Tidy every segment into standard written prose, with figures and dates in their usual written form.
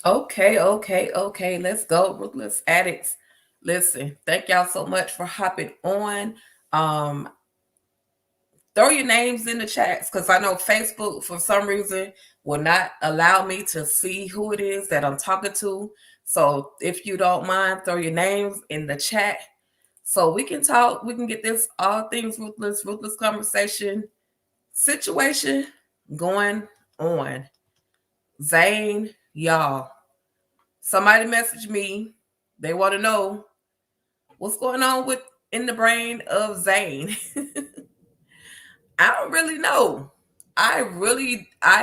Okay. Let's go, Ruthless Addicts. Listen, thank y'all so much for hopping on. Um, Throw your names in the chats because I know Facebook, for some reason, will not allow me to see who it is that I'm talking to. So if you don't mind, throw your names in the chat so we can talk. We can get this all things ruthless conversation situation going on. Zane, y'all. Somebody messaged me. They want to know what's going on with in the brain of Zane. I don't really know. I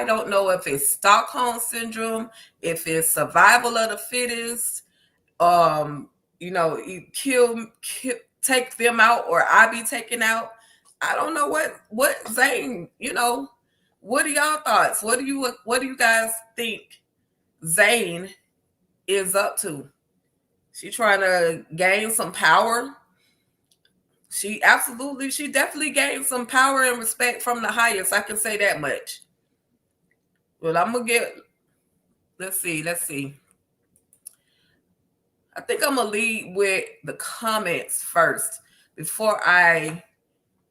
don't know if it's Stockholm syndrome, if it's survival of the fittest, um, you kill take them out or I be taken out. I don't know what Zane, what are y'all thoughts? What do you guys think Zane is up to? She trying to gain some power. She definitely gained some power and respect from the highest. I can say that much. Well, I'm gonna get. Let's see. I think I'm gonna lead with the comments first before I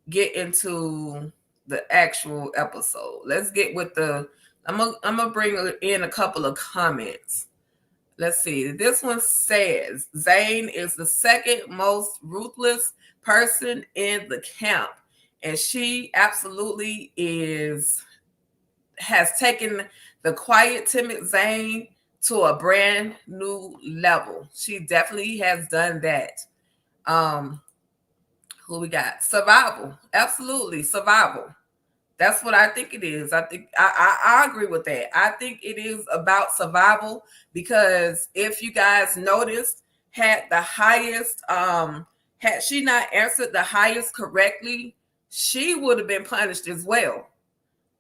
get into the actual episode. Let's get with the. I'm gonna bring in a couple of comments. Let's see. This one says Zane is the second most ruthless person in the camp. And she absolutely has taken the quiet, timid Zane to a brand new level. She definitely has done that. Um, who we got? Survival. Absolutely. Survival. That's what I think it is. I agree with that. I think it is about survival because if you guys noticed, had the highest had she not answered the highest correctly, she would have been punished as well.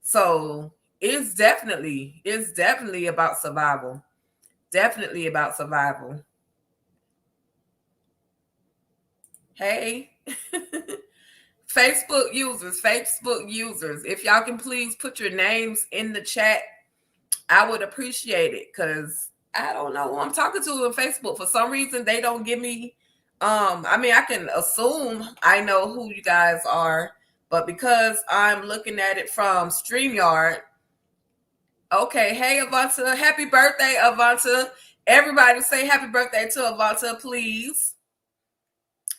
So it's definitely about survival. Definitely about survival. Hey. Facebook users, if y'all can please put your names in the chat, I would appreciate it because I don't know who I'm talking to on Facebook. For some reason, they don't give me. I mean, I can assume I know who you guys are, but because I'm looking at it from StreamYard, okay. Hey, Avanta, happy birthday, Avanta! Everybody say happy birthday to Avanta, please.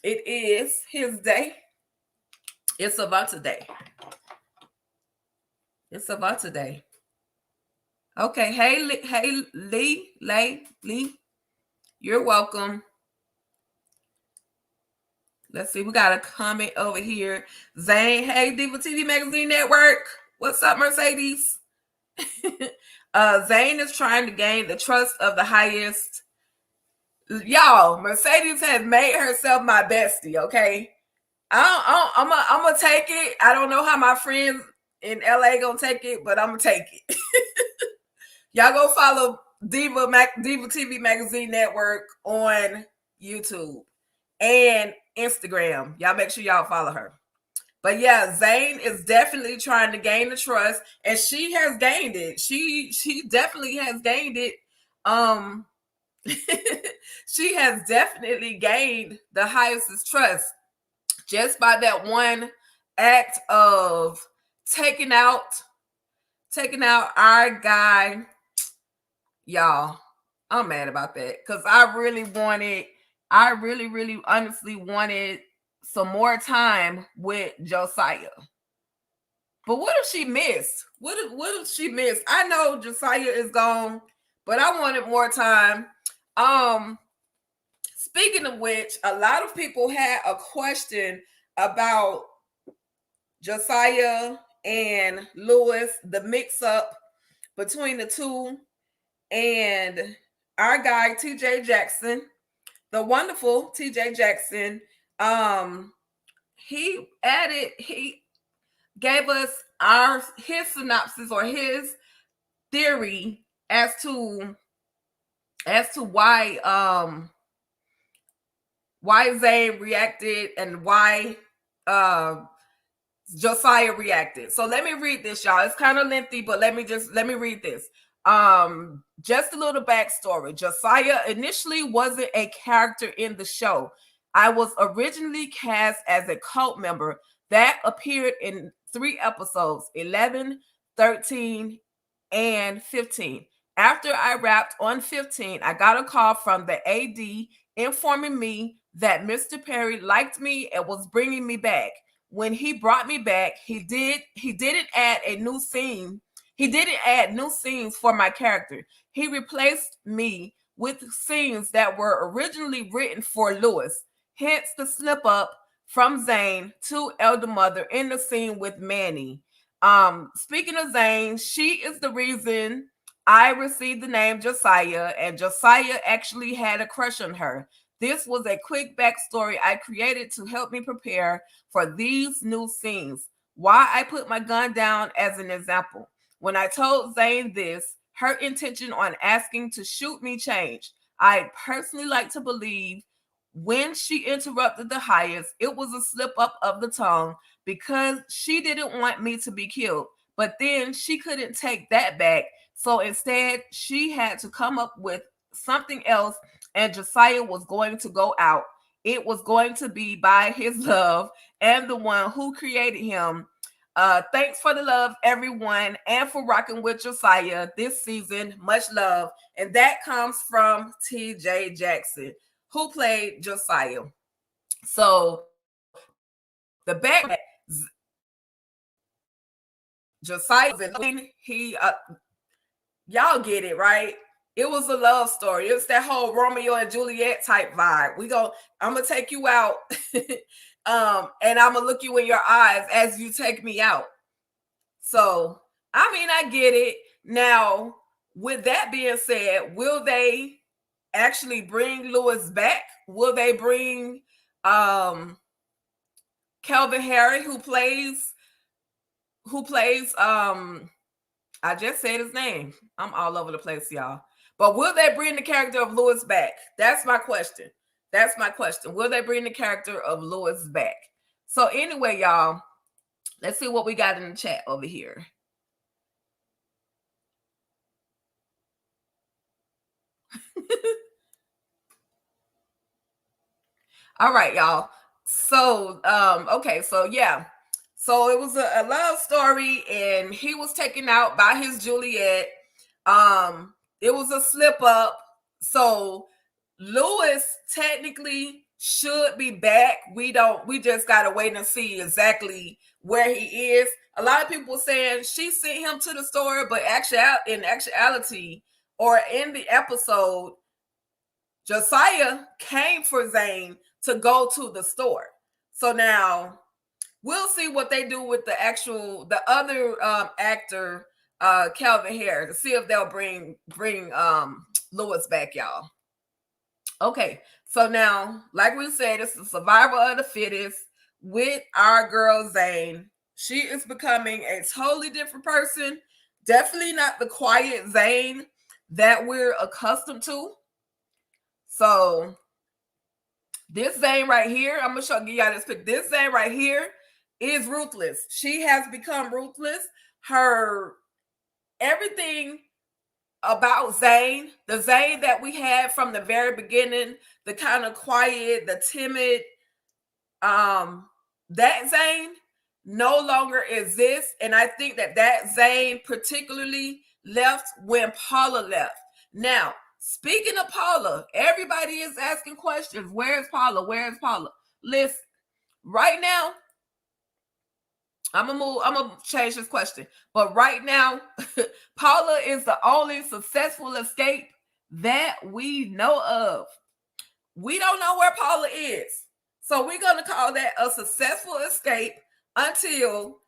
It is his day. It's Avanta Day. It's Avanta Day. Okay. Hey, Lee. You're welcome. Let's see. We got a comment over here. Zane, hey, Diva TV Magazine Network. What's up, Mercedes? Zane is trying to gain the trust of the highest. Y'all, Mercedes has made herself my bestie, okay? I'm gonna take it. I don't know how my friends in LA gonna take it, but I'm gonna take it. Y'all go follow Diva TV Magazine Network on YouTube and Instagram. Y'all make sure y'all follow her. But yeah, Zane is definitely trying to gain the trust, and she has gained it. She definitely has gained it. Um, she has definitely gained the highest trust just by that one act of taking out our guy. Y'all, I'm mad about that because I really honestly wanted some more time with Josiah. But what if she missed? What if she missed? I know Josiah is gone, but I wanted more time. Um, Speaking of which, a lot of people had a question about Josiah and Lewis, the mix up between the two, and our guy TJ Jackson, the wonderful TJ Jackson. Um, he gave us his synopsis or his theory as to why Zay reacted and why Josiah reacted. So let me read this, y'all. It's kind of lengthy, but let me read this. Just a little backstory. Josiah initially wasn't a character in the show. I was originally cast as a cult member that appeared in 3 episodes, 11, 13, and 15. After I wrapped on 15, I got a call from the AD informing me that Mr. Perry liked me and was bringing me back. When he brought me back, he didn't add a new scene. He didn't add new scenes for my character. He replaced me with scenes that were originally written for Lewis. Hence the slip up from Zane to Elder Mother in the scene with Manny. Speaking of Zane, she is the reason I received the name Josiah, and Josiah actually had a crush on her. This was a quick backstory I created to help me prepare for these new scenes. Why I put my gun down as an example. When I told Zane this, her intention on asking to shoot me changed. I personally like to believe when she interrupted the highest, it was a slip up of the tongue because she didn't want me to be killed. But then she couldn't take that back. So instead, she had to come up with something else, and Josiah was going to go out. It was going to be by his love and the one who created him. Thanks for the love, everyone, and for rocking with Josiah this season. Much love. And that comes from TJ Jackson, who played Josiah. So the back Josiah, he y'all get it, right? It was a love story. It's that whole Romeo and Juliet type vibe. I'm gonna take you out, and I'm gonna look you in your eyes as you take me out. So, I mean, I get it. Now, with that being said, will they actually bring Lewis back? Will they bring Kelvin Harry, who plays I just said his name. I'm all over the place, y'all. But will they bring the character of Lewis back? That's my question. That's my question. Will they bring the character of Lewis back? So anyway, y'all, let's see what we got in the chat over here. All right, y'all. So, okay, so yeah. So it was a love story, and he was taken out by his Juliet. It was a slip up. So Lewis technically should be back. We just gotta wait and see exactly where he is. A lot of people saying she sent him to the store, but in actuality, or in the episode, Josiah came for Zane to go to the store. So now we'll see what they do with the other actor, Calvin Harris, to see if they'll bring Lewis back, y'all. Okay, so now, like we said, it's the survival of the fittest with our girl Zane. She is becoming a totally different person. Definitely not the quiet Zane that we're accustomed to. So this Zane right here, I'm gonna give y'all this pic. This Zane right here is Ruthless. She has become Ruthless. Her everything about Zane, the Zane that we had from the very beginning, the kind of quiet, the timid, that Zane no longer exists. And I think that Zane particularly left when Paula left. Now, speaking of Paula, everybody is asking questions. Where's Paula? Where's Paula? Listen, right now, I'm gonna change this question. But right now, Paula is the only successful escape that we know of. We don't know where Paula is. So we're gonna call that a successful escape until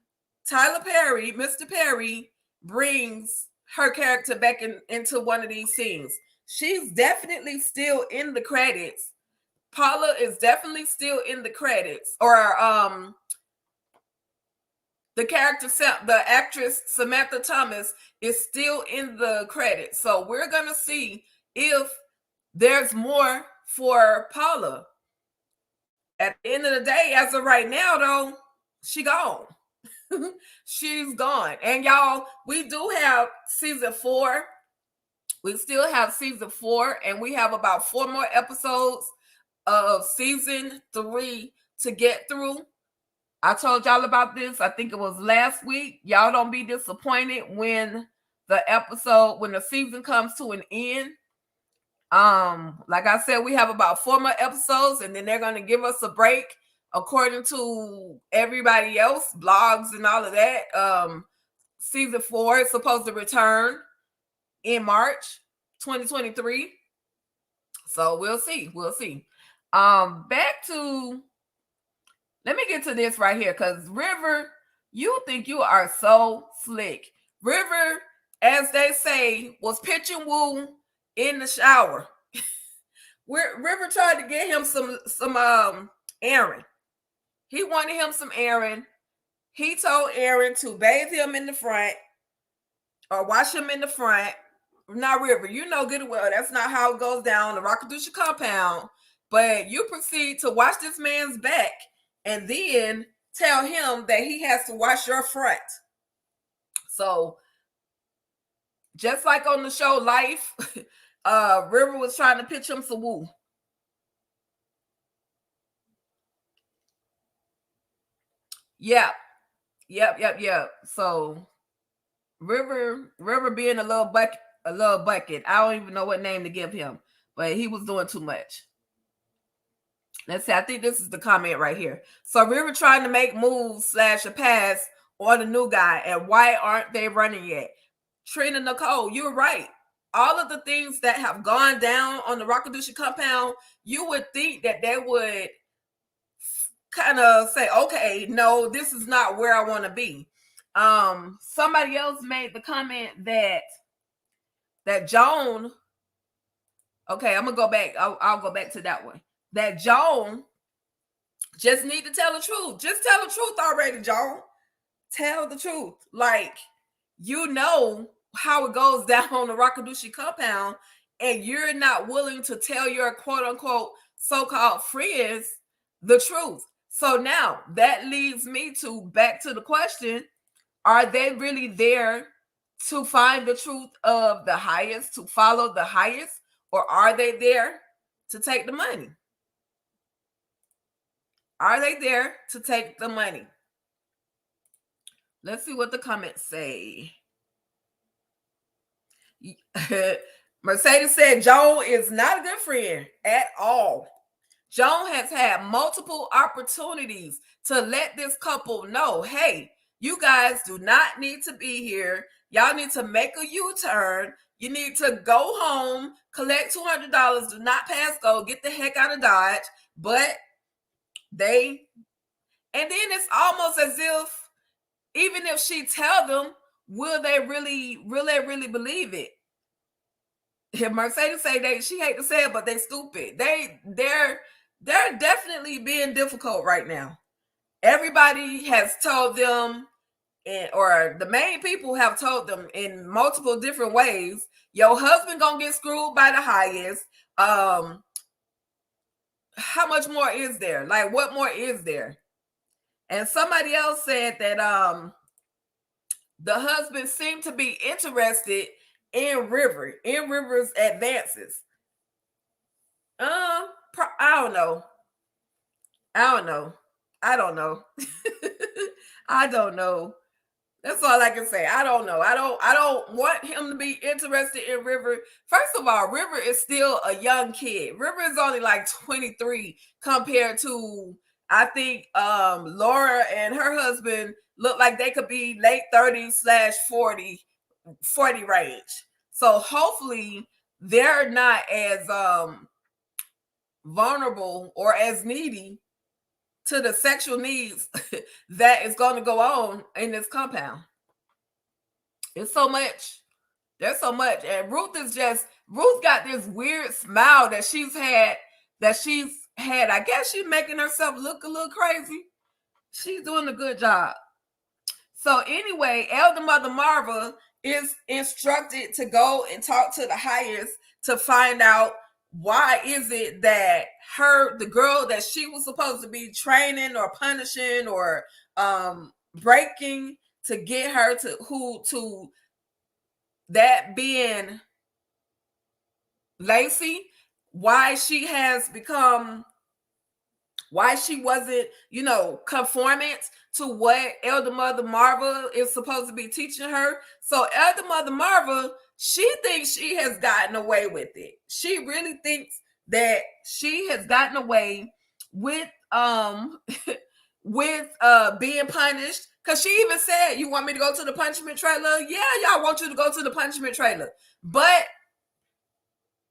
Tyler Perry, Mr. Perry, brings her character back into one of these scenes. She's definitely still in the credits. Paula is definitely still in the credits. Or the actress Samantha Thomas is still in the credits. So we're gonna see if there's more for Paula. At the end of the day, as of right now, though, she gone. She's gone. And y'all, we do have season 4 We still have season 4, and we have about 4 more episodes of season 3 to get through. I told y'all about this, I think it was last week. Y'all don't be disappointed when the season comes to an end. Like I said, we have about 4 more episodes, and then they're going to give us a break according to everybody else, blogs and all of that. Season 4 is supposed to return in March 2023. So we'll see. Back to, let me get to this right here, because River, you think you are so slick. River, as they say, was pitching woo in the shower. River tried to get him some Aaron. He wanted him some Aaron. He told Aaron to bathe him in the front or wash him in the front. Now, River, you know good and well that's not how it goes down the Rockadusha compound. But you proceed to wash this man's back and then tell him that he has to wash your front. So, just like on the show Life, River was trying to pitch him some woo. Yep. So River being a little bucket. I don't even know what name to give him, but he was doing too much. Let's see. I think this is the comment right here. So River trying to make moves / a pass on the new guy, and why aren't they running yet? Trina Nicole, you're right. All of the things that have gone down on the Rockadusha compound, you would think that they would kind of say, okay, no, this is not where I want to be. Somebody else made the comment that Joan, okay, I'm gonna go back. I'll go back to that one. That Joan just need to tell the truth. Just tell the truth already, Joan. Tell the truth. Like, you know how it goes down on the Rockadusha compound, and you're not willing to tell your quote unquote so-called friends the truth. So now that leads me back to the question: are they really there to find the truth of the highest, to follow the highest, or are they there to take the money? Are they there to take the money? Let's see what the comments say. Mercedes said Joan is not a good friend at all. Joan has had multiple opportunities to let this couple know, hey, you guys do not need to be here. Y'all need to make a U-turn. You need to go home, collect $200, do not pass go, get the heck out of Dodge. But and then it's almost as if, even if she tell them, will they really believe it? Mercedes say she hate to say it, but they stupid. They're definitely being difficult right now. Everybody has told them, or the main people have told them in multiple different ways, your husband gonna get screwed by the highest. How much more is there? Like, what more is there? And somebody else said that the husband seemed to be interested in River's advances. I don't know. I don't know. I don't know. That's all I can say. I don't know. I don't want him to be interested in River. First of all, River is still a young kid. River is only like 23 compared to, I think, Laura and her husband look like they could be late 30s / 40 range. So hopefully they're not as vulnerable or as needy to the sexual needs that is going to go on in this compound. It's so much. There's so much. And Ruth got this weird smile that she's had. I guess she's making herself look a little crazy. She's doing a good job. So anyway, Elder Mother Marva is instructed to go and talk to the highest to find out why is it that the girl that she was supposed to be training or punishing or breaking to get her to that being Lacey, why she has become, why she wasn't, conformant to what Elder Mother Marva is supposed to be teaching her. So Elder Mother Marva, she thinks she has gotten away with it. She really thinks that she has gotten away with with being punished. Cause she even said, "You want me to go to the punishment trailer?" Yeah, y'all want you to go to the punishment trailer. But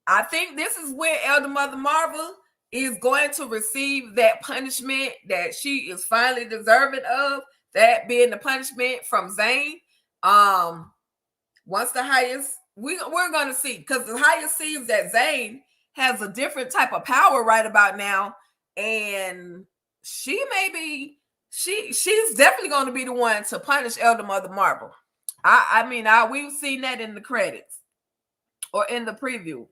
I think this is where Elder Mother Marva is going to receive that punishment that she is finally deserving of, that being the punishment from Zane. Once the highest, we're going to see, because the highest sees that Zane has a different type of power right about now, and she may be, she's definitely going to be the one to punish Elder Mother Marva. I mean, we've seen that in the credits or in the preview.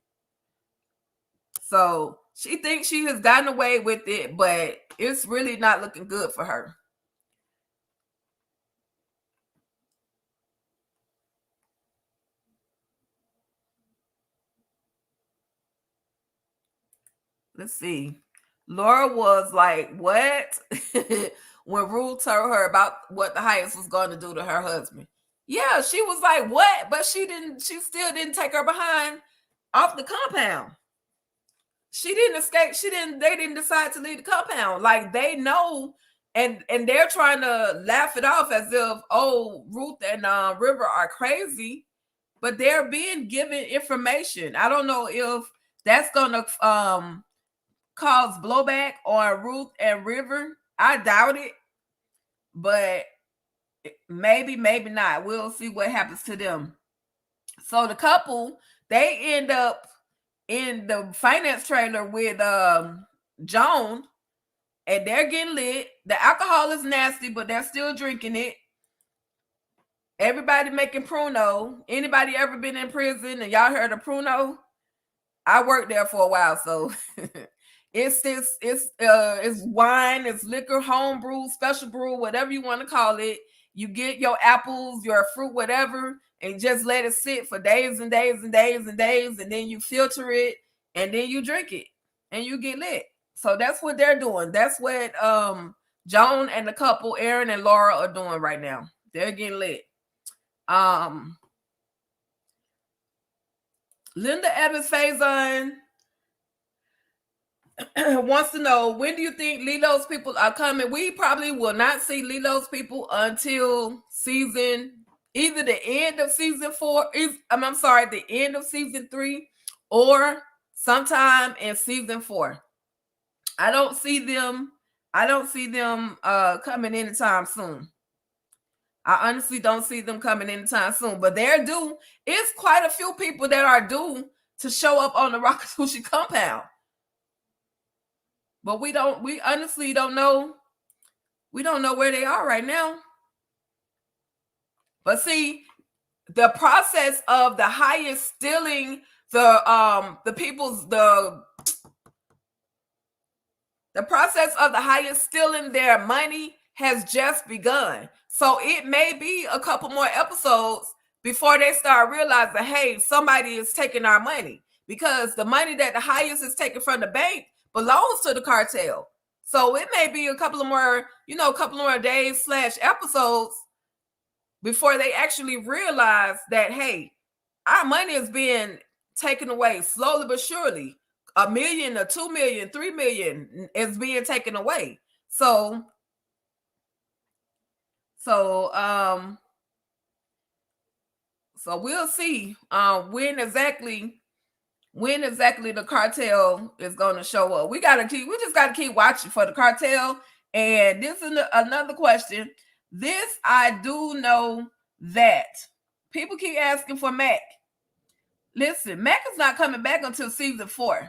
So she thinks she has gotten away with it, but it's really not looking good for her. Let's see. Laura was like, what? When Rue told her about what the highest was going to do to her husband. Yeah, she was like, what? But she still didn't take her behind off the compound. She didn't escape. They didn't decide to leave the compound. Like, they know, and they're trying to laugh it off as if, oh, Ruth and River are crazy, but they're being given information. I don't know if that's gonna cause blowback on Ruth and River. I doubt it, but maybe not. We'll see what happens to them. So the couple, they end up in the finance trailer with Joan, and they're getting lit. The alcohol is nasty, but they're still drinking it. Everybody making pruno. Anybody ever been in prison and y'all heard of pruno? I worked there for a while, so it's wine, it's liquor, home brew, special brew, whatever you want to call it. You get your apples, your fruit, whatever, and just let it sit for days and days and days and days, and then you filter it, and then you drink it, and you get lit. So that's what they're doing. That's what Joan and the couple, Aaron and Laura, are doing right now. They're getting lit. Linda Evans Faison wants to know, when do you think Lilo's people are coming? We probably will not see Lilo's people until either the end of season 4. I'm sorry, the end of season 3, or sometime in season 4. I don't see them coming anytime soon. I honestly don't see them coming anytime soon, but they're due. It's quite a few people that are due to show up on the Rakasushi compound. But we honestly don't know. We don't know where they are right now. But see, the process of the highest stealing the process of the highest stealing their money has just begun. So it may be a couple more episodes before they start realizing, hey, somebody is taking our money, because the money that the highest is taking from the bank belongs to the cartel. So it may be a couple of more days / episodes before they actually realize that, hey, our money is being taken away slowly but surely. $1 million or 2 million, 3 million is being taken away. So we'll see when exactly the cartel is going to show up. We just got to keep watching for the cartel. And this is another question. This, I do know that people keep asking for Mac. Listen, Mac is not coming back until season 4.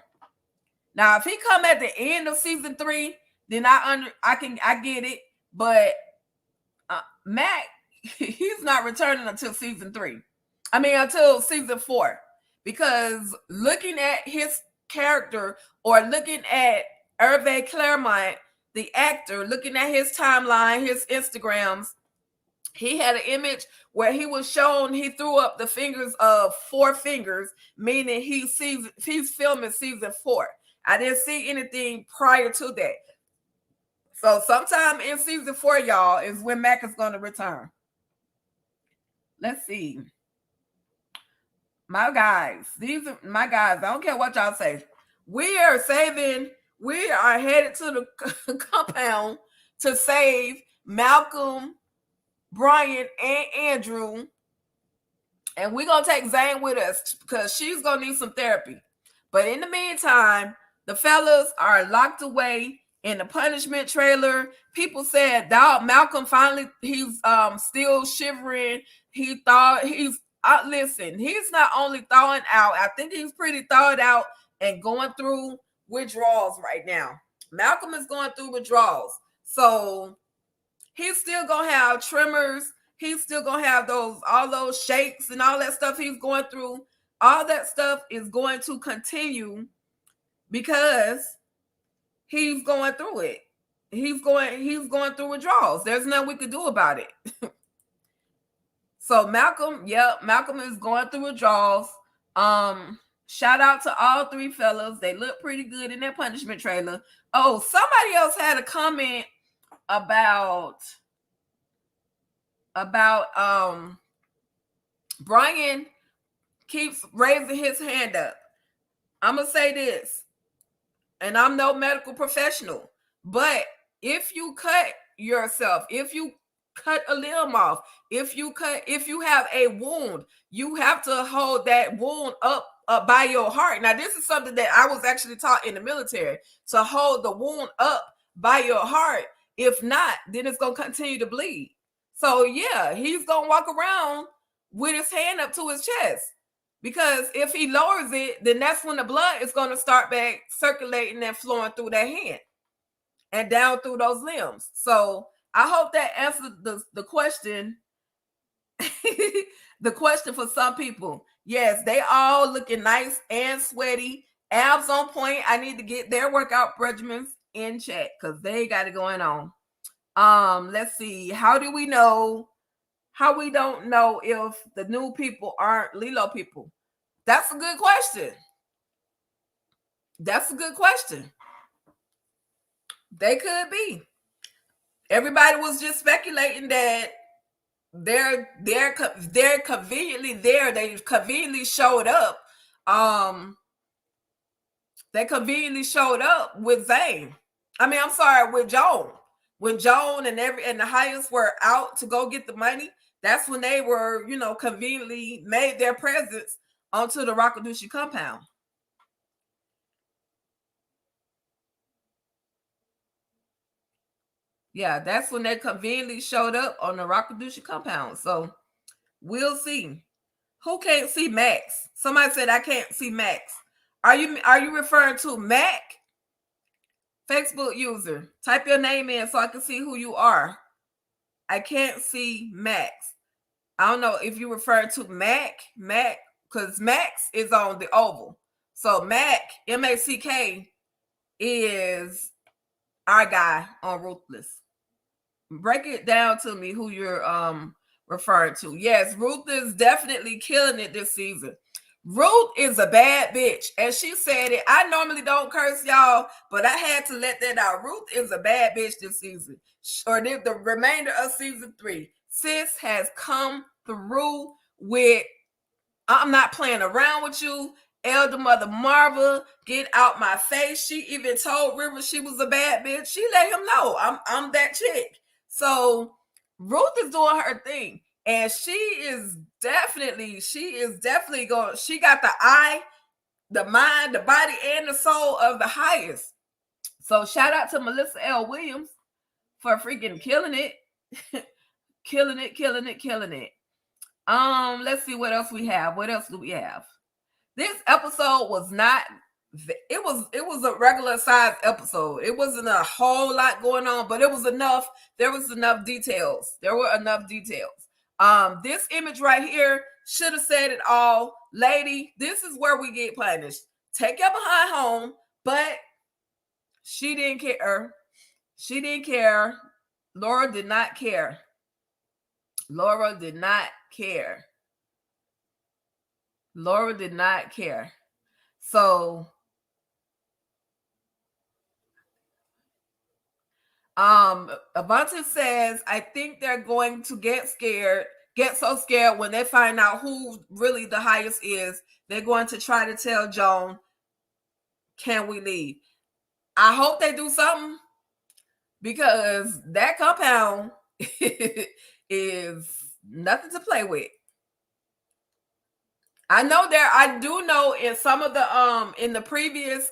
Now, if he come at the end of season 3, then I get it. But Mac, he's not returning until season 3. I mean, until season 4. Because looking at his character, or looking at Hervé Clermont, the actor, looking at his timeline, his Instagrams, he had an image where he was shown, he threw up the fingers of 4 fingers, meaning he's filming season 4. I didn't see anything prior to that. So sometime in season 4, y'all, is when Mac is going to return. Let's see. My guys, these are my guys. I don't care what y'all say. We are headed to the compound to save Malcolm, Brian, and Andrew. And we're going to take Zane with us because she's going to need some therapy. But in the meantime, the fellas are locked away in the punishment trailer. People said, dog, Malcolm finally, he's still shivering. He thought listen, he's not only thawing out, I think he's pretty thawed out and going through withdrawals right now. Malcolm is going through withdrawals. So he's still going to have tremors. He's still going to have all those shakes and all that stuff he's going through. All that stuff is going to continue because he's going through it. He's going through withdrawals. There's nothing we could do about it. So Malcolm is going through withdrawals. Shout out to all 3 fellas. They look pretty good in their punishment trailer. Oh, somebody else had a comment about Brian keeps raising his hand up. I'm gonna say this, and I'm no medical professional, but if you cut yourself, if you cut a limb off, if you have a wound, you have to hold that wound up by your heart. Now, this is something that I was actually taught in the military, to hold the wound up by your heart. If not, then it's gonna continue to bleed. So yeah, he's gonna walk around with his hand up to his chest, because if he lowers it, then that's when the blood is gonna start back circulating and flowing through that hand and down through those limbs. So I hope that answered the question. The question for some people. Yes, they all looking nice and sweaty, abs on point. I need to get their workout regimens in check because they got it going on. Let's see. How do we know? How we don't know if the new people aren't Lilo people? That's a good question. That's a good question. They could be. Everybody was just speculating that they're conveniently there. They conveniently showed up. They conveniently showed up with Zane. I mean, I'm sorry, with Joan. When Joan and the Hyatts were out to go get the money, that's when they were, conveniently made their presence onto the Rakadushi compound. Yeah, that's when they conveniently showed up on the Rakadushi compound. So we'll see. Who can't see Max? Somebody said I can't see Max. Are you referring to Mac? Facebook user. Type your name in so I can see who you are. I can't see Max. I don't know if you refer to Mac, because Max is on the oval. So Mac, M-A-C-K, is our guy on Ruthless. Break it down to me who you're referring to. Yes, Ruth is definitely killing it this season. Ruth is a bad bitch. And she said it. I normally don't curse, y'all, but I had to let that out. Ruth is a bad bitch this season. Or the remainder of season 3. Sis has come through with, I'm not playing around with you. Elder Mother Marva, get out my face. She even told River she was a bad bitch. She let him know I'm that chick. So Ruth is doing her thing. And she is definitely going, she got the eye, the mind, the body, and the soul of the highest. So shout out to Melissa L. Williams for freaking killing it. killing it. Let's see what else we have. What else do we have? This episode was not, it was a regular size episode. It wasn't a whole lot going on, but it was enough. There was enough details. There were enough details. This image right here should have said it all. Lady, this is where we get punished. Take your behind home, but she didn't care. She didn't care. Laura did not care. Laura did not care. Laura did not care. So Avante says, I think they're going to get so scared when they find out who really the highest is. They're going to try to tell Joan, can we leave? I hope they do something, because that compound is nothing to play with. I do know in some of the in the previous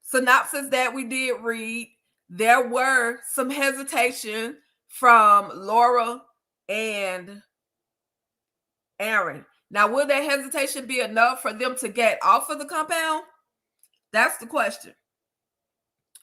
synopsis that we did read, there were some hesitation from Laura and Aaron. Now, will that hesitation be enough for them to get off of the compound? That's the question.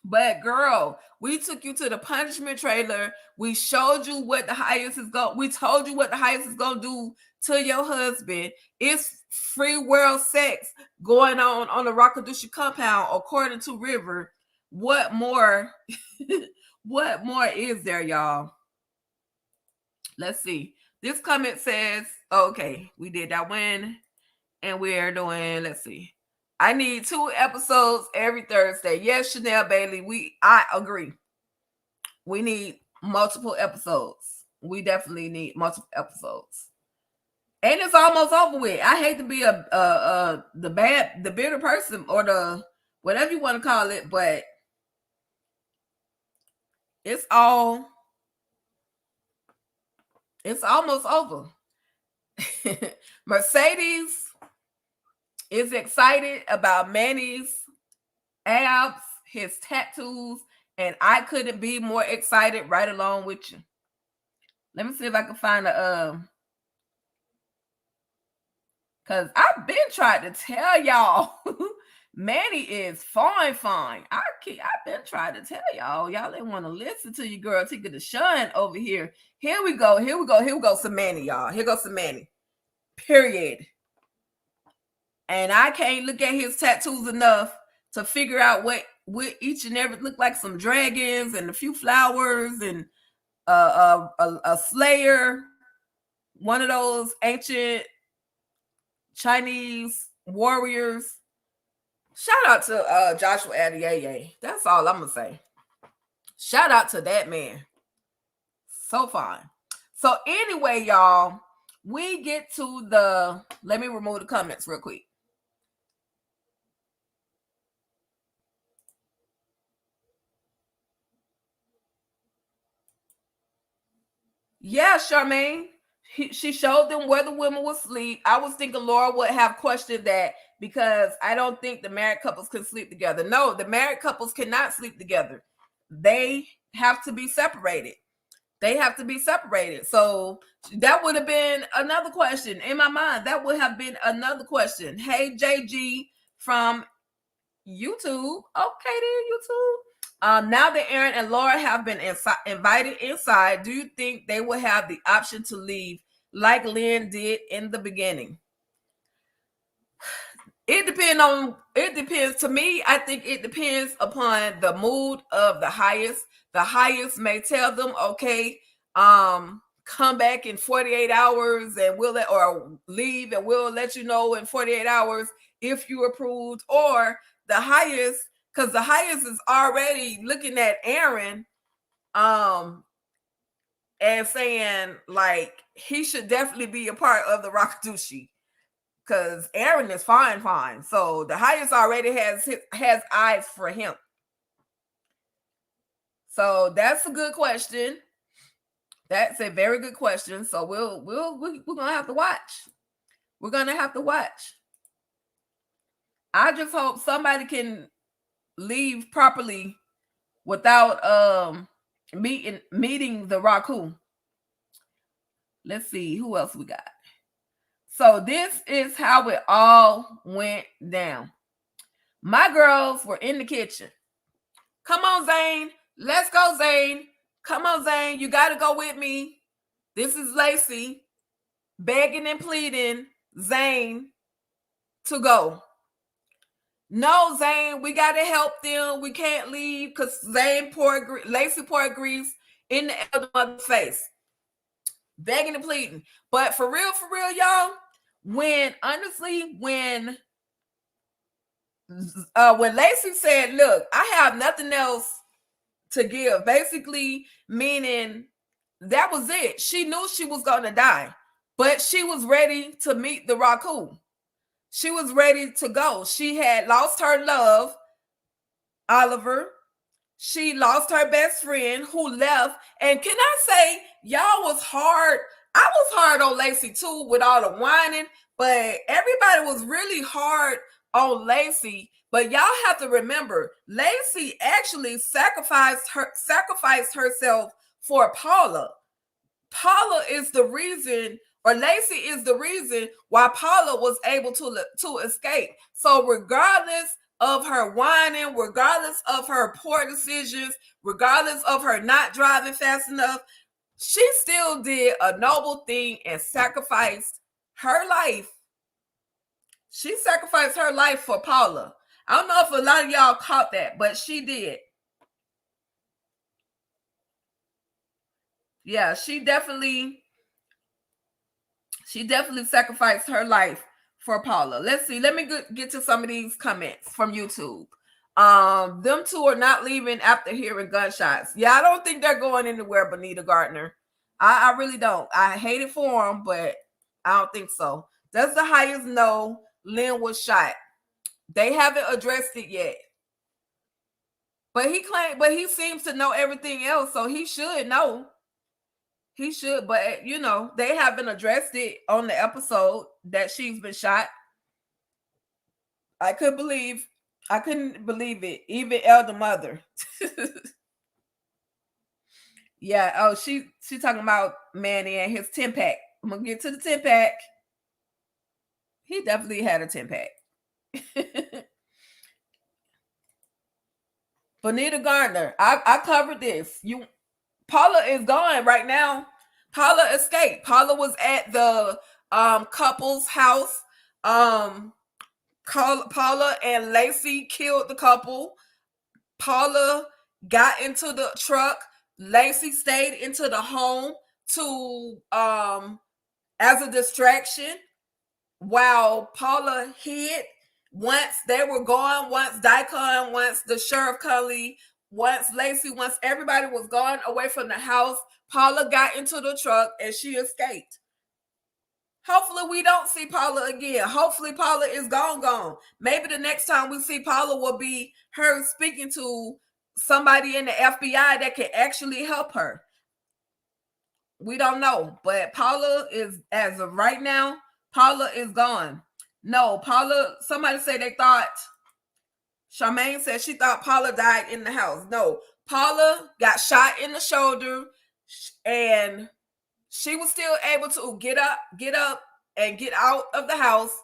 But girl, we took you to the punishment trailer. We showed you what the highest is going. We told you what the highest is going to do to your husband. It's free world sex going on the Rakadushi compound, according to River. What more? What more is there, y'all? Let's see. This comment says, okay, we did that one, and we're doing. Let's see. I need 2 episodes every Thursday. Yes, Chanel Bailey, I agree. We need multiple episodes. We definitely need multiple episodes. And it's almost over with. I hate to be the bitter person, or the whatever you want to call it, but it's almost over. Mercedes is excited about Manny's abs, his tattoos, and I couldn't be more excited right along with you. Let me see if I can find because I've been trying to tell y'all Manny is fine. I've been trying to tell y'all. Y'all didn't want to listen to you, girl. Take the shun over here. Here we go. Some Manny, y'all. Here goes some Manny. Period. And I can't look at his tattoos enough to figure out what each and every look like. Some dragons and a few flowers and a slayer, one of those ancient Chinese warriors. Shout out to Joshua Adiyeye. That's all I'm gonna say. Shout out to that man. So fine. So anyway, y'all, we get to the. Let me remove the comments real quick. Yeah, Charmaine. She showed them where the women would sleep. I was thinking Laura would have questioned that, because I don't think the married couples can sleep together. No, the married couples cannot sleep together. They have to be separated. So that would have been another question in my mind. That would have been another question. Hey, JG from YouTube. Okay, then YouTube. Now that Aaron and Laura have been invited inside, do you think they will have the option to leave like Lynn did in the beginning? It depends. To me, I think it depends upon the mood of the highest. The highest may tell them, okay, come back in 48 hours and or leave and we'll let you know in 48 hours if you approved. Or the highest, because the highest is already looking at Aaron and saying like he should definitely be a part of the Rakadushi, because Aaron is fine. So the highest already has eyes for him. So that's a good question. That's a very good question. So we're gonna have to watch. We're gonna have to watch. I just hope somebody can leave properly without meeting the Raku. Let's see who else we got. So this is how it all went down. My girls were in the kitchen. Come on, Zane. Let's go, Zane. Come on, Zane. You got to go with me. This is Lacey begging and pleading Zane to go. No, Zane, we got to help them. We can't leave because Lacey poured grease in the elder mother's face. begging and pleading. But for real, y'all, when honestly, when Lacey said, "Look, I have nothing else to give," basically meaning that was it. She knew she was gonna die, but she was ready to meet the raccoon. She was ready to go. She had lost her love, Oliver. She lost her best friend who left. And can I say, y'all was hard. I was hard on Lacey too with all the whining, but everybody was really hard on Lacey. But y'all have to remember, Lacey actually sacrificed herself for Paula. Paula is the reason, or Lacey is the reason why Paula was able to escape. So regardless of her whining, regardless of her poor decisions, regardless of her not driving fast enough, she still did a noble thing and sacrificed her life. She sacrificed her life for Paula. I don't know if a lot of y'all caught that, but she did. Yeah, she definitely sacrificed her life for Paula. Let's see. Let me get to some of these comments from YouTube. Them two are not leaving after hearing gunshots. Yeah, I don't think they're going anywhere, Bonita Gardner. I really don't. I hate it for them, but I don't think so. That's the highest no. Lynn was shot. They haven't addressed it yet. But he seems to know everything else, so he should know. He should, but they haven't addressed it on the episode that she's been shot. I couldn't believe it. Even Elder Mother. Yeah. Oh, she talking about Manny and his 10-pack. I'm gonna get to the 10-pack. He definitely had a 10-pack. Bonita Gardner, I covered this. Paula is gone right now. Paula escaped. Paula was at the couple's house. Paula and Lacey killed the couple. Paula got into the truck. Lacey stayed into the home to as a distraction while Paula hid. Once they were gone, once Daikon, once the Sheriff Cully, once Lacey, once everybody was gone away from the house, Paula got into the truck and she escaped. Hopefully we don't see Paula again. Hopefully Paula is gone. Maybe the next time we see Paula will be her speaking to somebody in the FBI that can actually help her. We don't know. But Paula is, as of right now, Paula is gone. No, Paula, somebody said they thought, Charmaine said she thought Paula died in the house. No, Paula got shot in the shoulder and she was still able to get up and get out of the house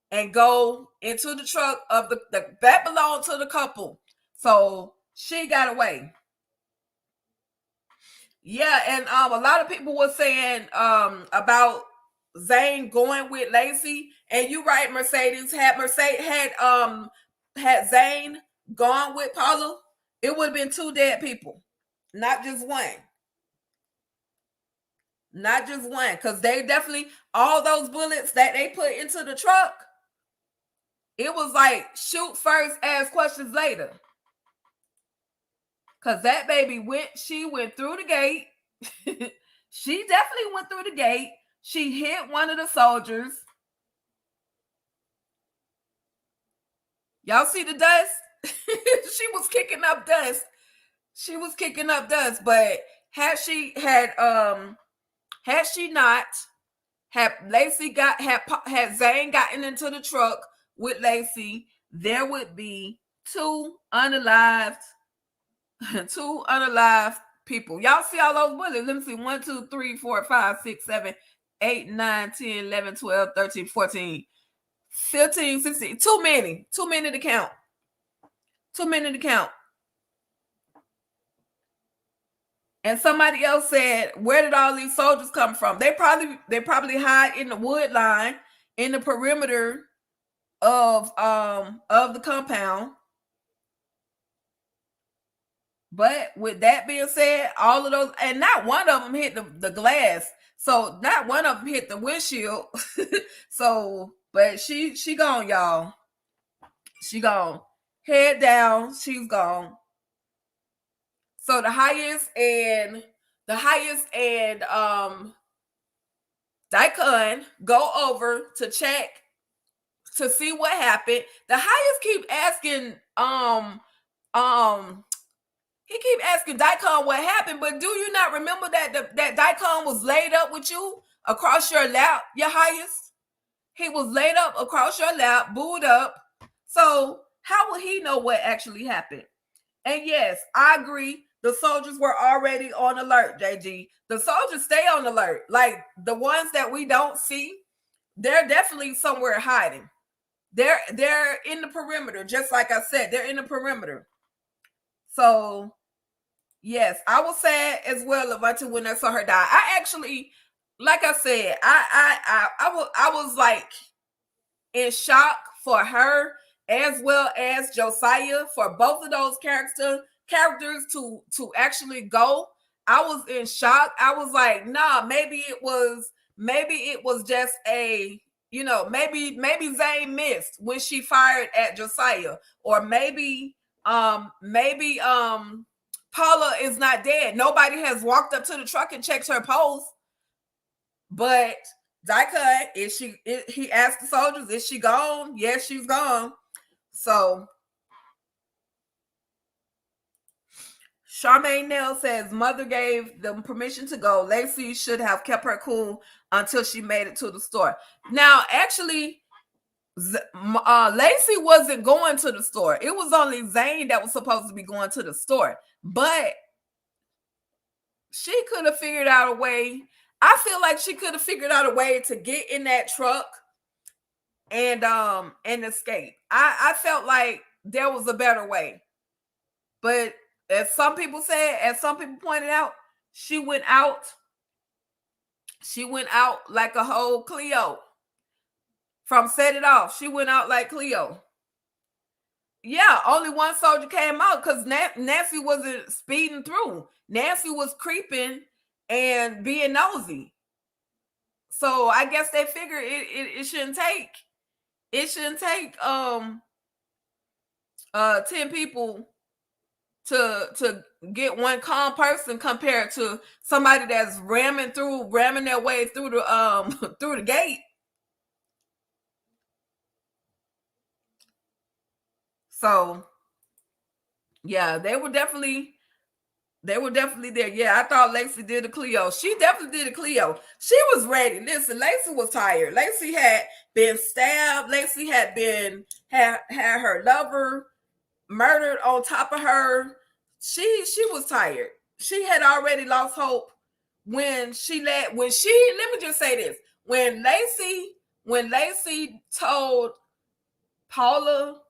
and go into the truck of the that belonged to the couple. So she got away. Yeah, and a lot of people were saying about Zane going with Lacey, and you right, Mercedes had Zane gone with Paula, it would have been 2 dead people, not just one. Not just one, because they definitely, all those bullets that they put into the truck, it was like shoot first, ask questions later. Because that baby she went through the gate. She definitely went through the gate. She hit one of the soldiers. Y'all see the dust? She was kicking up dust. But had she not, had Lacey had Zane gotten into the truck with Lacey, there would be two unalived people. Y'all see all those bullets? Let me see. 1, 2, 3, 4, 5, 6, 7, 8, 9, 10, 11, 12, 13, 14, 15, 16. Too many to count. And somebody else said, where did all these soldiers come from? They probably hide in the wood line in the perimeter of the compound. But with that being said, all of those, and not one of them hit the glass. So not one of them hit the windshield. So, but she gone, y'all. She gone. Head down. She's gone. So the highest and Daikon go over to check to see what happened. The highest keep asking um he keep asking Daikon what happened, but do you not remember that Daikon was laid up with you across your lap, your highest? He was laid up across your lap, booed up. So how will he know what actually happened? And yes, I agree. The soldiers were already on alert, JG. The soldiers stay on alert. Like the ones that we don't see, they're definitely somewhere hiding. They're in the perimeter, just like I said, they're in the perimeter. So yes, I was sad as well about when I saw her die. I actually, like I said, I was like in shock for her as well as Josiah, for both of those characters to actually go. I was in shock. I was like, nah, maybe it was just a, maybe Zane missed when she fired at Josiah, or maybe Paula is not dead. Nobody has walked up to the truck and checked her pulse. But Daika, he asked the soldiers, is she gone? Yes, she's gone. So Charmaine Nell says mother gave them permission to go. Lacey should have kept her cool until she made it to the store. Now, actually, Lacey wasn't going to the store. It was only Zane that was supposed to be going to the store. But she could have figured out a way. I feel like she could have figured out a way to get in that truck and escape. I felt like there was a better way. But as some people pointed out, she went out like a whole Cleo. From Set It Off, she went out like Cleo. Yeah, only one soldier came out because Nancy wasn't speeding through. Nancy was creeping and being nosy. So I guess they figured it shouldn't take 10 people to get one calm person compared to somebody that's ramming their way through the through the gate. So yeah, they were definitely there. Yeah, I thought Lacey did a Cleo. She definitely did a Cleo. She was ready. Listen, Lacey was tired. Lacey had been stabbed. Lacey had her lover murdered on top of her. She was tired. She had already lost hope when let me just say this. When Lacey told Paula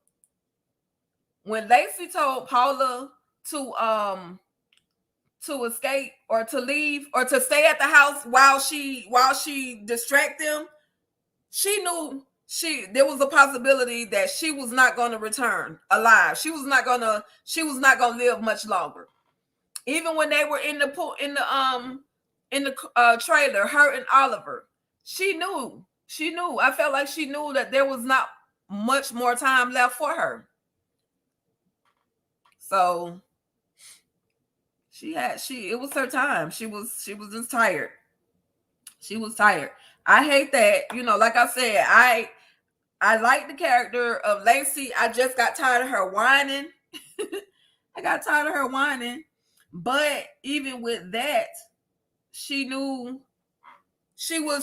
to escape or to leave or to stay at the house while she distract them, she knew there was a possibility that she was not going to return alive. She was not going to live much longer. Even when they were in the trailer, her and Oliver, she knew. I felt like she knew that there was not much more time left for her. So it was her time. She was just tired. She was tired. I hate that, like I said, I like the character of Lacey. I just got tired of her whining. I got tired of her whining. But even with that, she knew she made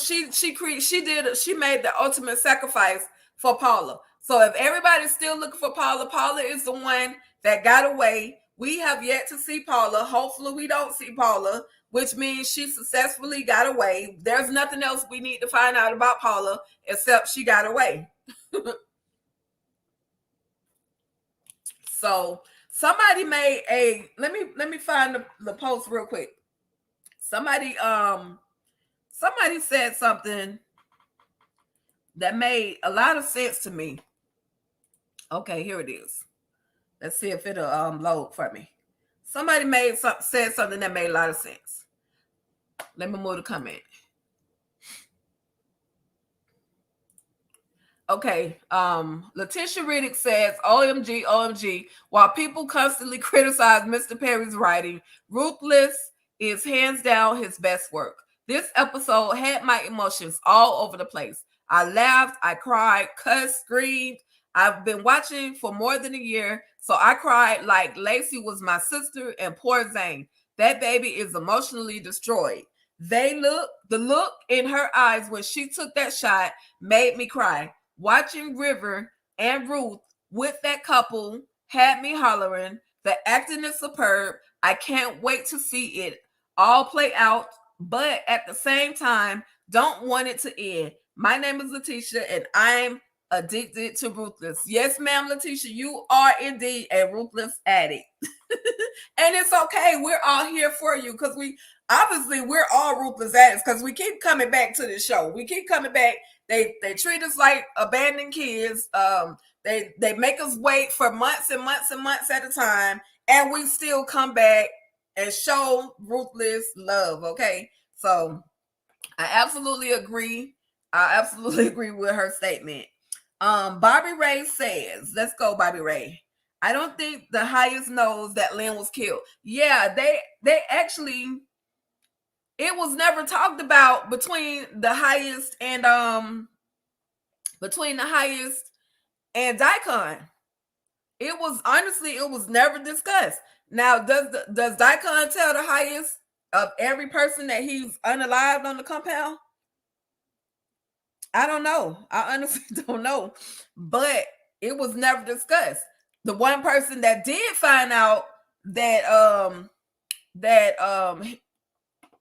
the ultimate sacrifice for Paula. So if everybody's still looking for Paula, Paula is the one that got away. We have yet to see Paula. Hopefully we don't see Paula, which means she successfully got away. There's nothing else we need to find out about Paula except she got away. So somebody made let me find the post real quick. Somebody said something that made a lot of sense to me. Okay, here it is. Let's see if it'll load for me. Somebody said something that made a lot of sense. Let me move the comment. Okay. Letitia Riddick says, OMG, OMG. While people constantly criticize Mr. Perry's writing, Ruthless is hands down his best work. This episode had my emotions all over the place. I laughed, I cried, cussed, screamed. I've been watching for more than a year, so I cried like Lacey was my sister and poor Zane. That baby is emotionally destroyed. The look in her eyes when she took that shot made me cry. Watching River and Ruth with that couple had me hollering. The acting is superb. I can't wait to see it all play out, but at the same time, don't want it to end. My name is Letitia, and I'm addicted to Ruthless. Yes, ma'am, Letitia, you are indeed a Ruthless addict. And it's okay. We're all here for you because we're all Ruthless addicts because we keep coming back to the show. We keep coming back. They treat us like abandoned kids. They make us wait for months and months and months at a time, and we still come back and show Ruthless love. Okay, so I absolutely agree. I absolutely agree with her statement. Bobby Ray says, "Let's go, Bobby Ray." I don't think the highest knows that Lynn was killed. Yeah, they actually, it was never talked about between the highest and Daikon. It was honestly, it was never discussed. Now, does Daikon tell the highest of every person that he's unalived on the compound? I don't know. I honestly don't know. But it was never discussed. The one person that did find out that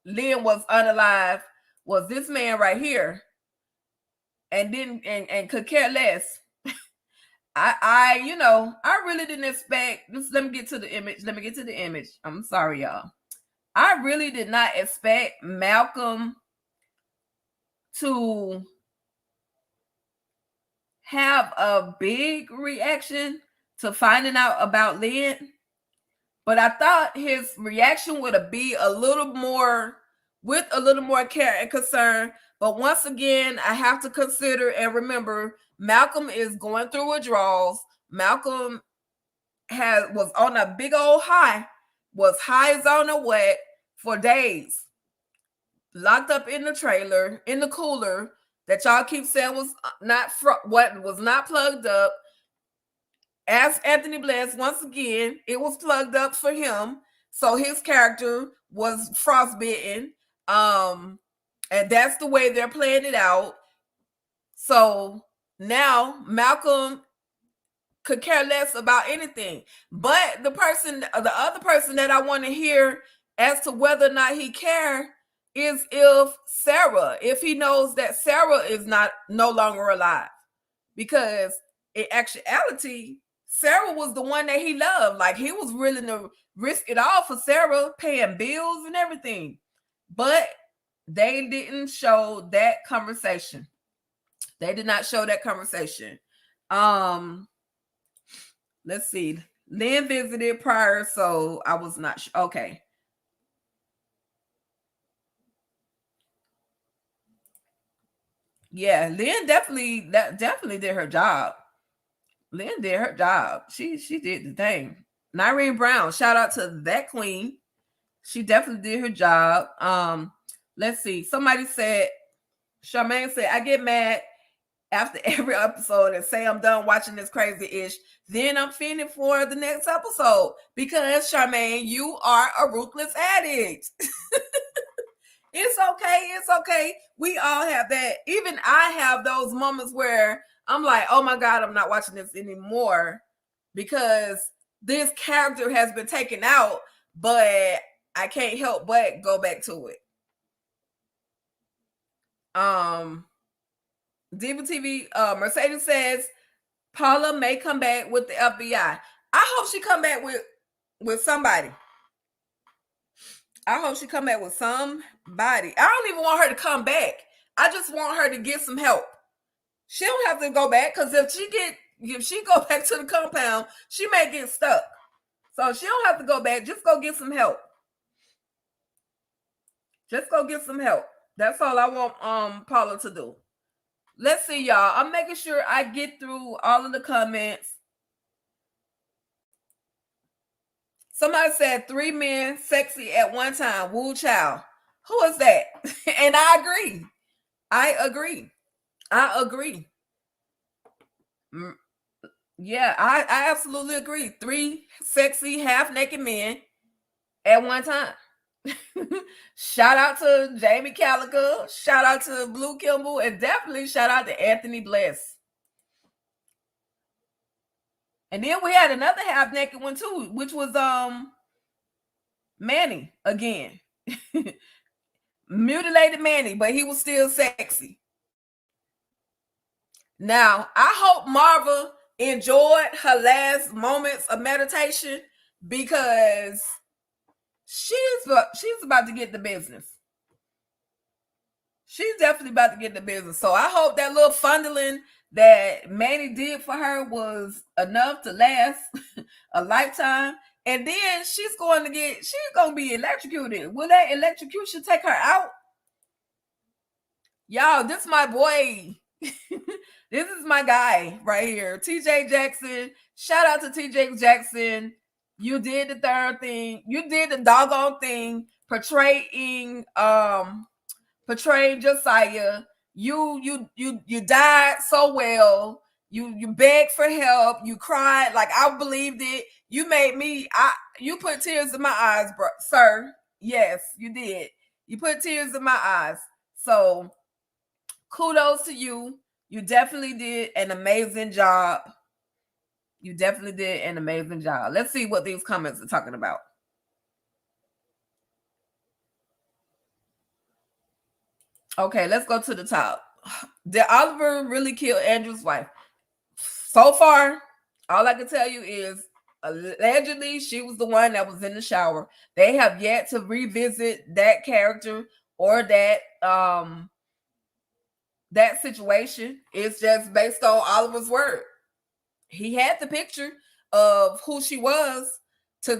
Lynn was unalive was this man right here, and didn't and could care less. I really didn't expect this. Let me get to the image. I'm sorry, y'all. I really did not expect Malcolm to have a big reaction to finding out about Lynn, but I thought his reaction would be a little more with a little more care and concern. But once again, I have to consider and remember Malcolm is going through withdrawals. Malcolm was on a big old high, was high as on a wet for days, locked up in the trailer, in the cooler that y'all keep saying was not plugged up. As Anthony Bless, once again, it was plugged up for him. So his character was frostbitten. And that's the way they're playing it out. So now Malcolm could care less about anything. But the other person that I want to hear as to whether or not he cared is if he knows that Sarah is no longer alive. Because in actuality, Sarah was the one that he loved. Like, he was willing to risk it all for Sarah, paying bills and everything. But they didn't show that conversation. They did not show that conversation. Let's see. Lynn visited prior, so I was not sure. Okay. Yeah, Lynn definitely did her job. Lynn did her job. She did the thing. Nyrene Brown, shout out to that queen. She definitely did her job. Let's see. Somebody said, Charmaine said, I get mad after every episode and say I'm done watching this crazy ish. Then I'm feeling for the next episode because, Charmaine, you are a ruthless addict. It's okay. It's okay. We all have that. Even I have those moments where I'm like, oh my God, I'm not watching this anymore because this character has been taken out, but I can't help but go back to it. Diva TV, Mercedes says Paula may come back with the FBI. I hope she come back with somebody. I hope she come back with somebody. I don't even want her to come back. I just want her to get some help. She don't have to go back because if she go back to the compound, she may get stuck. So she don't have to go back. Just go get some help. Just go get some help. That's all I want Paula to do. Let's see, y'all. I'm making sure I get through all of the comments. Somebody said 3 men sexy at one time. Woo child. Who is that? And I agree. I agree. I agree. Mm, yeah, I absolutely agree. 3 sexy half naked men at one time. Shout out to Jamie Calico. Shout out to Blue Kimball. And definitely shout out to Anthony Bless. And then we had another half naked one too, which was Manny again. Mutilated Manny, but he was still sexy. Now, I hope Marva enjoyed her last moments of meditation because she's about to get the business. She's definitely about to get the business. So I hope that little fondling that Manny did for her was enough to last a lifetime. And then she's going to be electrocuted. Will that electrocution take her out? Y'all, this is my boy. This is my guy right here. TJ Jackson. Shout out to TJ Jackson. You did the third thing. You did the doggone thing portraying Josiah. You died so well. You begged for help. You cried like I believed it. You made me. You put tears in my eyes, bro, sir. Yes, you did. You put tears in my eyes. So kudos to you. You definitely did an amazing job. You definitely did an amazing job. Let's see what these comments are talking about. Okay, let's go to the top. Did Oliver really kill Andrew's wife? So far, all I can tell you is allegedly she was the one that was in the shower. They have yet to revisit that character or that situation. It's just based on Oliver's word. He had the picture of who she was to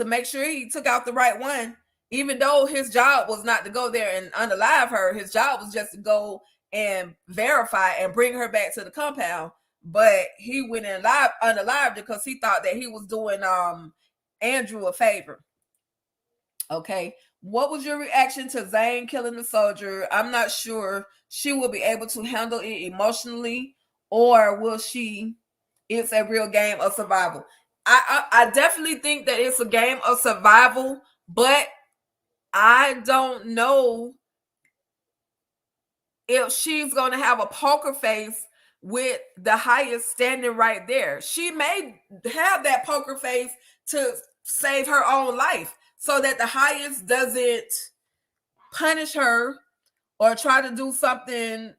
make sure he took out the right one. Even though his job was not to go there and unalive her, his job was just to go and verify and bring her back to the compound. But he went and unalived because he thought that he was doing Andrew a favor. Okay. What was your reaction to Zane killing the soldier? I'm not sure she will be able to handle it emotionally, or will she? It's a real game of survival. I definitely think that it's a game of survival, but I don't know if she's going to have a poker face with the highest standing right there. She may have that poker face to save her own life so that the highest doesn't punish her or try to do something,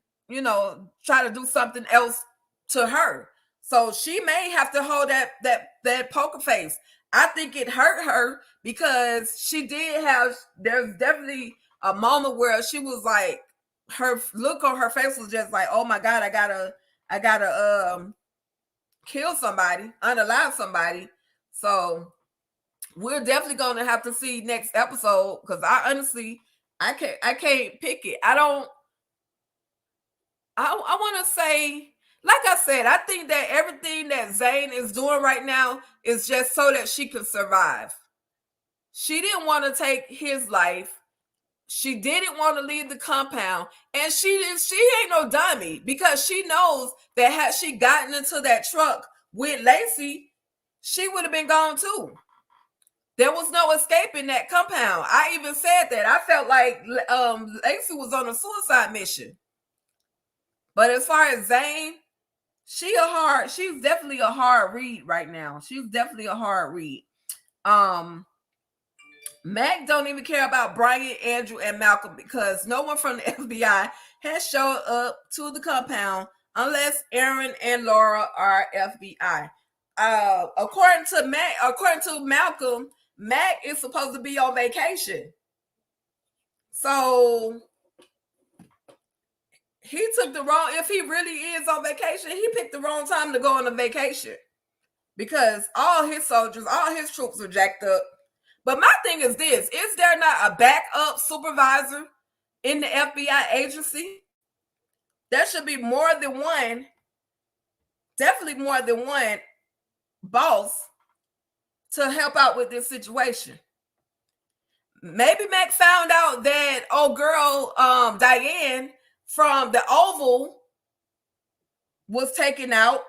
else to her. So she may have to hold that poker face. I think it hurt her because there's definitely a moment where she was like, her look on her face was just like, oh my God, I gotta kill somebody, unalive somebody. So we're definitely gonna have to see next episode because I can't pick it. I want to say, like I said, I think that everything that Zane is doing right now is just so that she could survive. She didn't want to take his life. She didn't want to leave the compound, and she ain't no dummy because she knows that had she gotten into that truck with Lacey, she would have been gone too. There was no escaping that compound. I even said that. I felt like Lacey was on a suicide mission. But as far as Zane, she's definitely a hard read right now. She's definitely a hard read. Mac don't even care about Brian, Andrew, and Malcolm because no one from the FBI has showed up to the compound unless Aaron and Laura are FBI. According to Malcolm, Mac is supposed to be on vacation. So he took the wrong, if he really is on vacation, he picked the wrong time to go on a vacation because all his soldiers, all his troops are jacked up. But my thing is this, is there not a backup supervisor in the FBI agency? There should be more than one, definitely more than one boss to help out with this situation. Maybe Mac found out that old girl Diane from the Oval was taken out,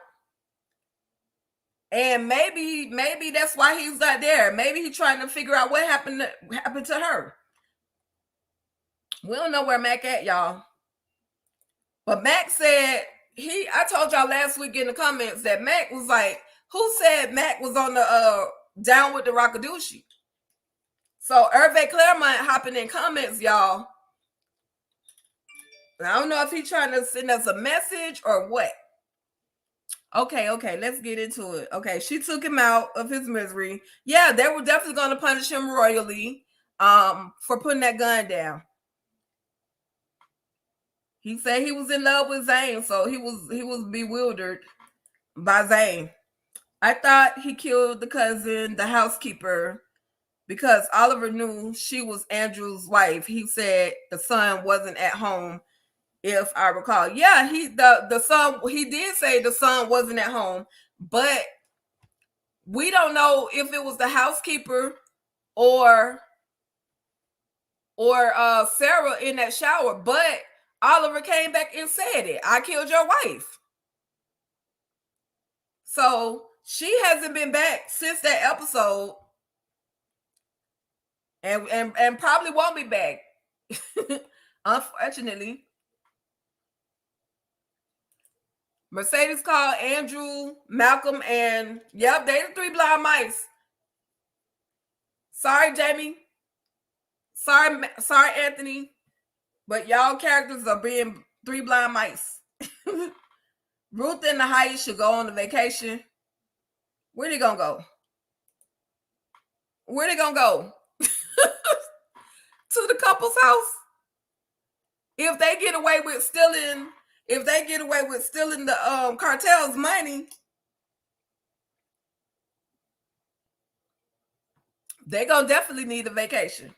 and maybe that's why he's not there. Maybe he's trying to figure out what happened to her. We don't know where Mac at, y'all. But Mac said I told y'all last week in the comments that Mac was like, who said Mac was on the down with the Rockadushi? So Hervé Claremont hopping in comments, y'all. I don't know if he's trying to send us a message or what. Okay, let's get into it. Okay, she took him out of his misery. Yeah, they were definitely going to punish him royally for putting that gun down. He said he was in love with Zane, so he was bewildered by Zane. I thought he killed the cousin, the housekeeper, because Oliver knew she was Andrew's wife. He said the son wasn't at home, if I recall. Yeah, the son, he did say the son wasn't at home, but we don't know if it was the housekeeper or Sarah in that shower, but Oliver came back and said it. I killed your wife. So she hasn't been back since that episode, and probably won't be back. Unfortunately. Mercedes called Andrew, Malcolm, and yep, they the three blind mice. Sorry, Jamie. Sorry, Anthony. But y'all characters are being three blind mice. Ruth and the Hyatt should go on a vacation. Where they gonna go? Where they gonna go? To the couple's house? If they get away with stealing the cartel's money, they gonna definitely need a vacation.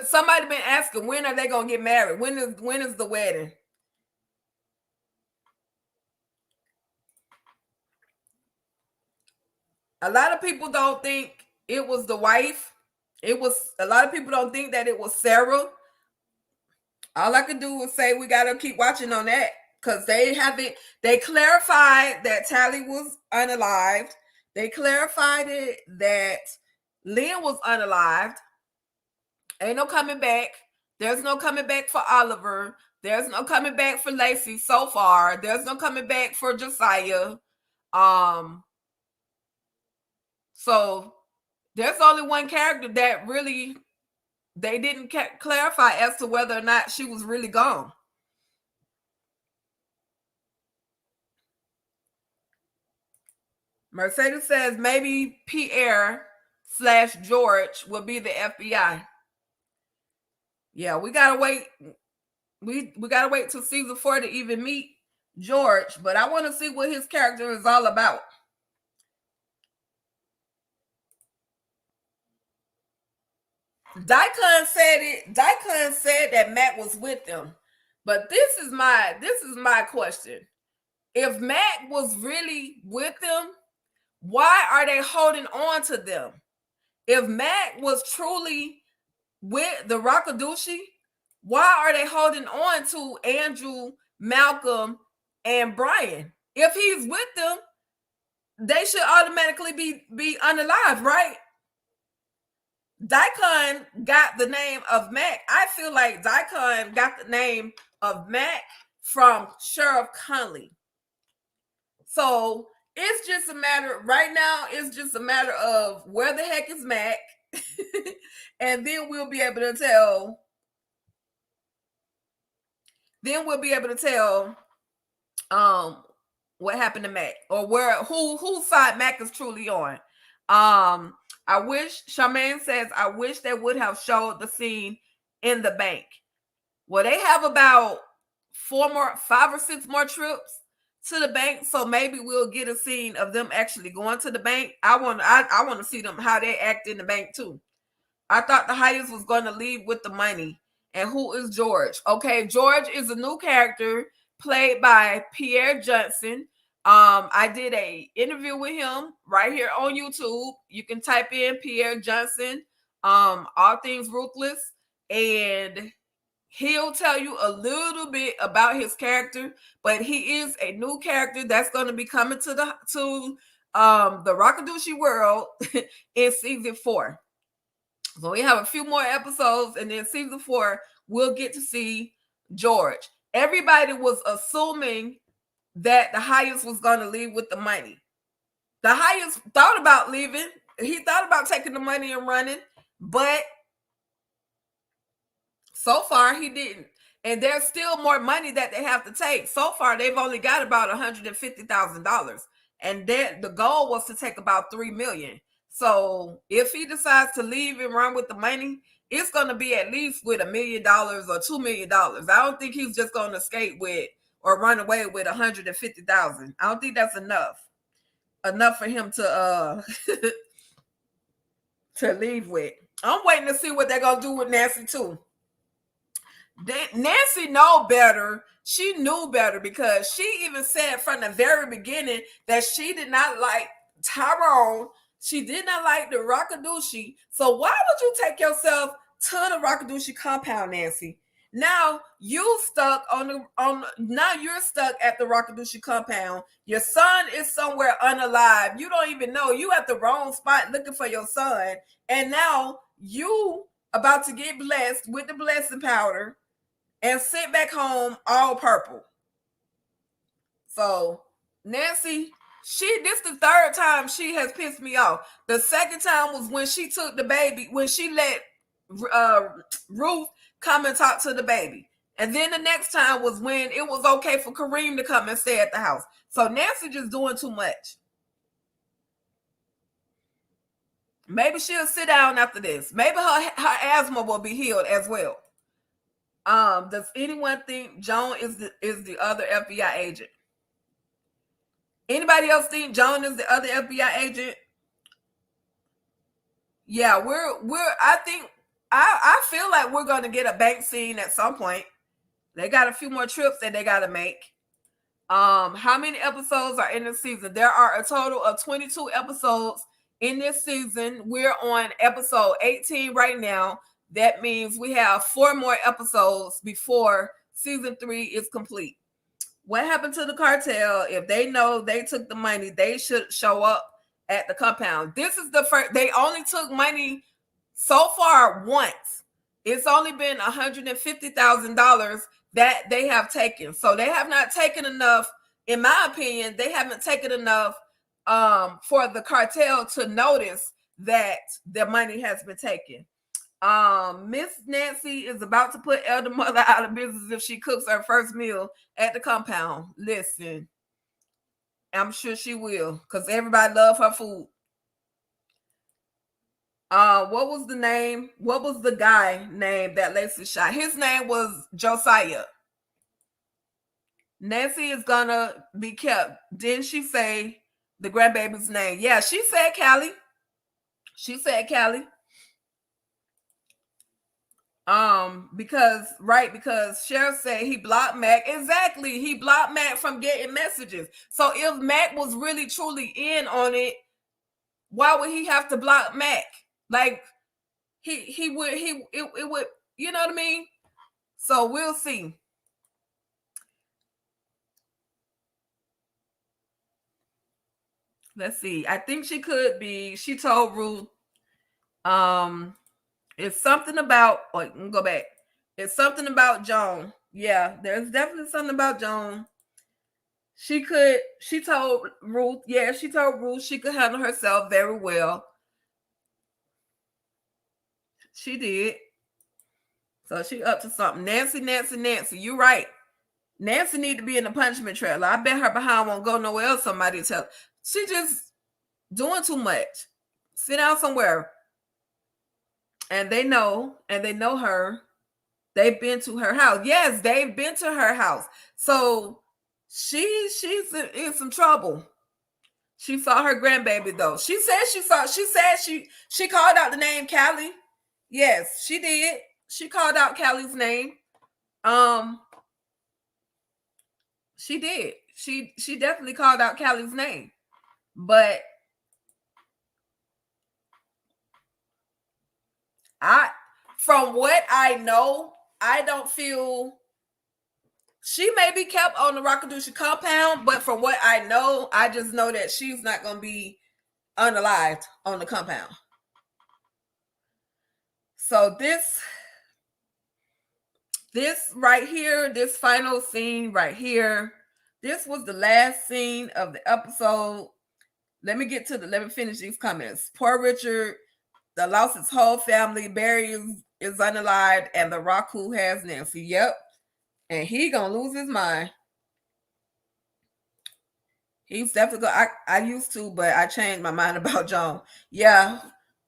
Somebody been asking, when are they gonna get married? When is the wedding? A lot of people don't think it was the wife. A lot of people don't think that it was Sarah. All I can do is say we gotta keep watching on that, because they clarified that Tally was unalived. They clarified it that Lynn was unalived. Ain't no coming back. There's no coming back for Oliver. There's no coming back for Lacey so far. There's no coming back for Josiah. So there's only one character that really they didn't clarify as to whether or not she was really gone. Mercedes says maybe Pierre/George will be the FBI. Yeah, we gotta wait. We gotta wait till season 4 to even meet George, but I want to see what his character is all about. Daikon said that Mac was with them, but this is my question. If Mac was really with them, why are they holding on to them? If Mac was truly with the Rockadushi, why are they holding on to Andrew, Malcolm, and Brian? If he's with them, they should automatically be unalive, right? Daikon got the name of Mac. I feel like Daikon got the name of Mac from Sheriff Conley. So it's just a matter, right now, it's just a matter of where the heck is Mac? And then we'll be able to tell. What happened to Mac, or whose side Mac is truly on. I wish, Charmaine says, I wish they would have showed the scene in the bank. Well, they have about 5 or 6 more trips to the bank, so maybe we'll get a scene of them actually going to the bank. I want to see them, how they act in the bank too. I thought the Hyatts was going to leave with the money, And who is George? Okay, George is a new character played by Pierre Johnson. I did a interview with him right here on YouTube. You can type in Pierre Johnson, all things Ruthless, and he'll tell you a little bit about his character. But he is a new character that's going to be coming to the Rockadushi world in season 4. So we have a few more episodes, and then season 4, we'll get to see George. Everybody was assuming that the highest was going to leave with the money. The highest thought about leaving. He thought about taking the money and running, but so far he didn't. And there's still more money that they have to take. So far, they've only got about $150,000. And the goal was to take about $3 million. So if he decides to leave and run with the money, it's going to be at least with $1 million or $2 million. I don't think he's just going to escape with or run away with $150,000. I don't think that's enough for him to to leave with. I'm waiting to see what they're going to do with Nancy too. Nancy know better. She knew better, because she even said from the very beginning that she did not like Tyrone. She did not like the Rockadushi. So why would you take yourself to the Rockadushi compound, Nancy? Now you stuck now you're stuck at the Rockadushi compound. Your son is somewhere unalive. You don't even know. You at the wrong spot looking for your son. And now you about to get blessed with the blessing powder and sit back home all purple. So Nancy, this the third time she has pissed me off. The second time was when she took the baby, when she let Ruth come and talk to the baby. And then the next time was when it was okay for Kareem to come and stay at the house. So Nancy just doing too much. Maybe she'll sit down after this. Maybe her asthma will be healed as well. Does anyone think Joan is the other FBI agent? Anybody else think Joan is the other FBI agent? Yeah, I feel like we're gonna get a bank scene at some point. They got a few more trips that they gotta make. How many episodes are in this season? There are a total of 22 episodes in this season. We're on episode 18 right now. That means we have 4 more episodes before season 3 is complete. What happened to the cartel? If they know they took the money, they should show up at the compound. This is the first. They only took money so far once. It's only been $150,000 that they have taken. So they have not taken enough, in my opinion. They haven't taken enough for the cartel to notice that the money has been taken. Miss Nancy is about to put Elder Mother out of business if she cooks her first meal at the compound. Listen, I'm sure she will, because everybody loves her food. What was the name? What was the guy name that Lacey shot? His name was Josiah. Nancy is gonna be kept. Didn't she say the grandbaby's name? Yeah, she said Callie. She said Callie. Because Sheriff said he blocked Mac. Exactly. He blocked Mac from getting messages. So if Mac was really truly in on it, why would he have to block Mac? Like it would, you know what I mean? So we'll see. Let's see. I think she could be. She told Ruth, it's something about, go back. It's something about Joan. Yeah, there's definitely something about Joan. She told Ruth she could handle herself very well. She did. So she up to something. Nancy, you're right. Nancy need to be in the punishment trailer. I bet her behind won't go nowhere else. Somebody tell. She just doing too much. Sit down somewhere. And they know her. They've been to her house. Yes, they've been to her house. So she's in some trouble. She saw her grandbaby though. She said she called out the name Callie. Yes, she did. she called out Callie's name. Um, she did. She definitely called out Callie's name. But from what I know, I don't feel she may be kept on the Rockadusha compound, but from what I know, I just know that she's not going to be unalived on the compound. So this right here, this final scene right here, this was the last scene of the episode. Let me finish these comments. Poor Richard, that lost his whole family. Barry is unalived, and the Raku has Nancy. Yep. And he gonna lose his mind. He's definitely I used to, but I changed my mind about Joan. Yeah.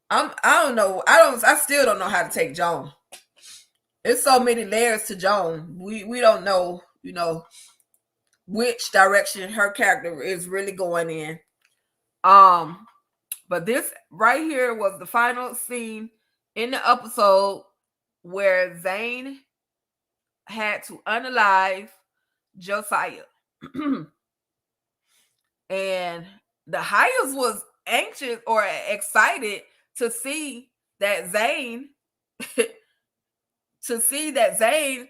I don't know. I still don't know how to take Joan. There's so many layers to Joan. We don't know, which direction her character is really going in. But this right here was the final scene in the episode where Zane had to unalive Josiah. And the Hyas was anxious or excited to see that Zane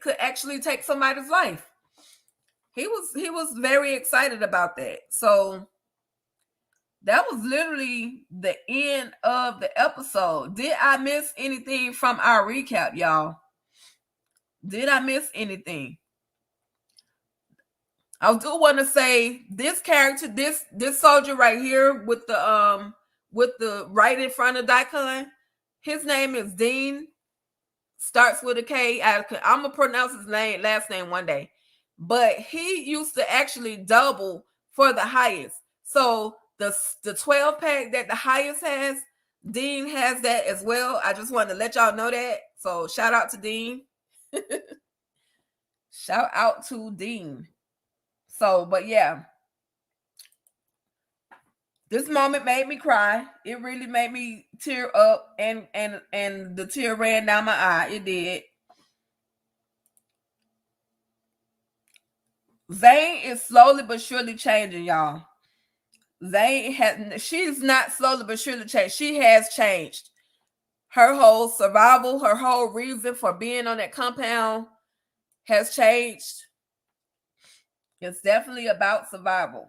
could actually take somebody's life. He was very excited about that. So that was literally the end of the episode. Did I miss anything from our recap, y'all? Did I miss anything? I do want to say this character, this soldier right here with the right in front of Daikon, his name is Dean. Starts with a K. I'm gonna pronounce his last name one day, but he used to actually double for the highest. So the 12 pack that the highest has, Dean has that as well. I just wanted to let y'all know that. So shout out to Dean. Shout out to Dean. So, but yeah, this moment made me cry. It really made me tear up, and the tear ran down my eye. It did. Zane is slowly but surely changing, y'all. She's not slowly but surely changed. She has changed. Her whole survival, her whole reason for being on that compound has changed. It's definitely about survival.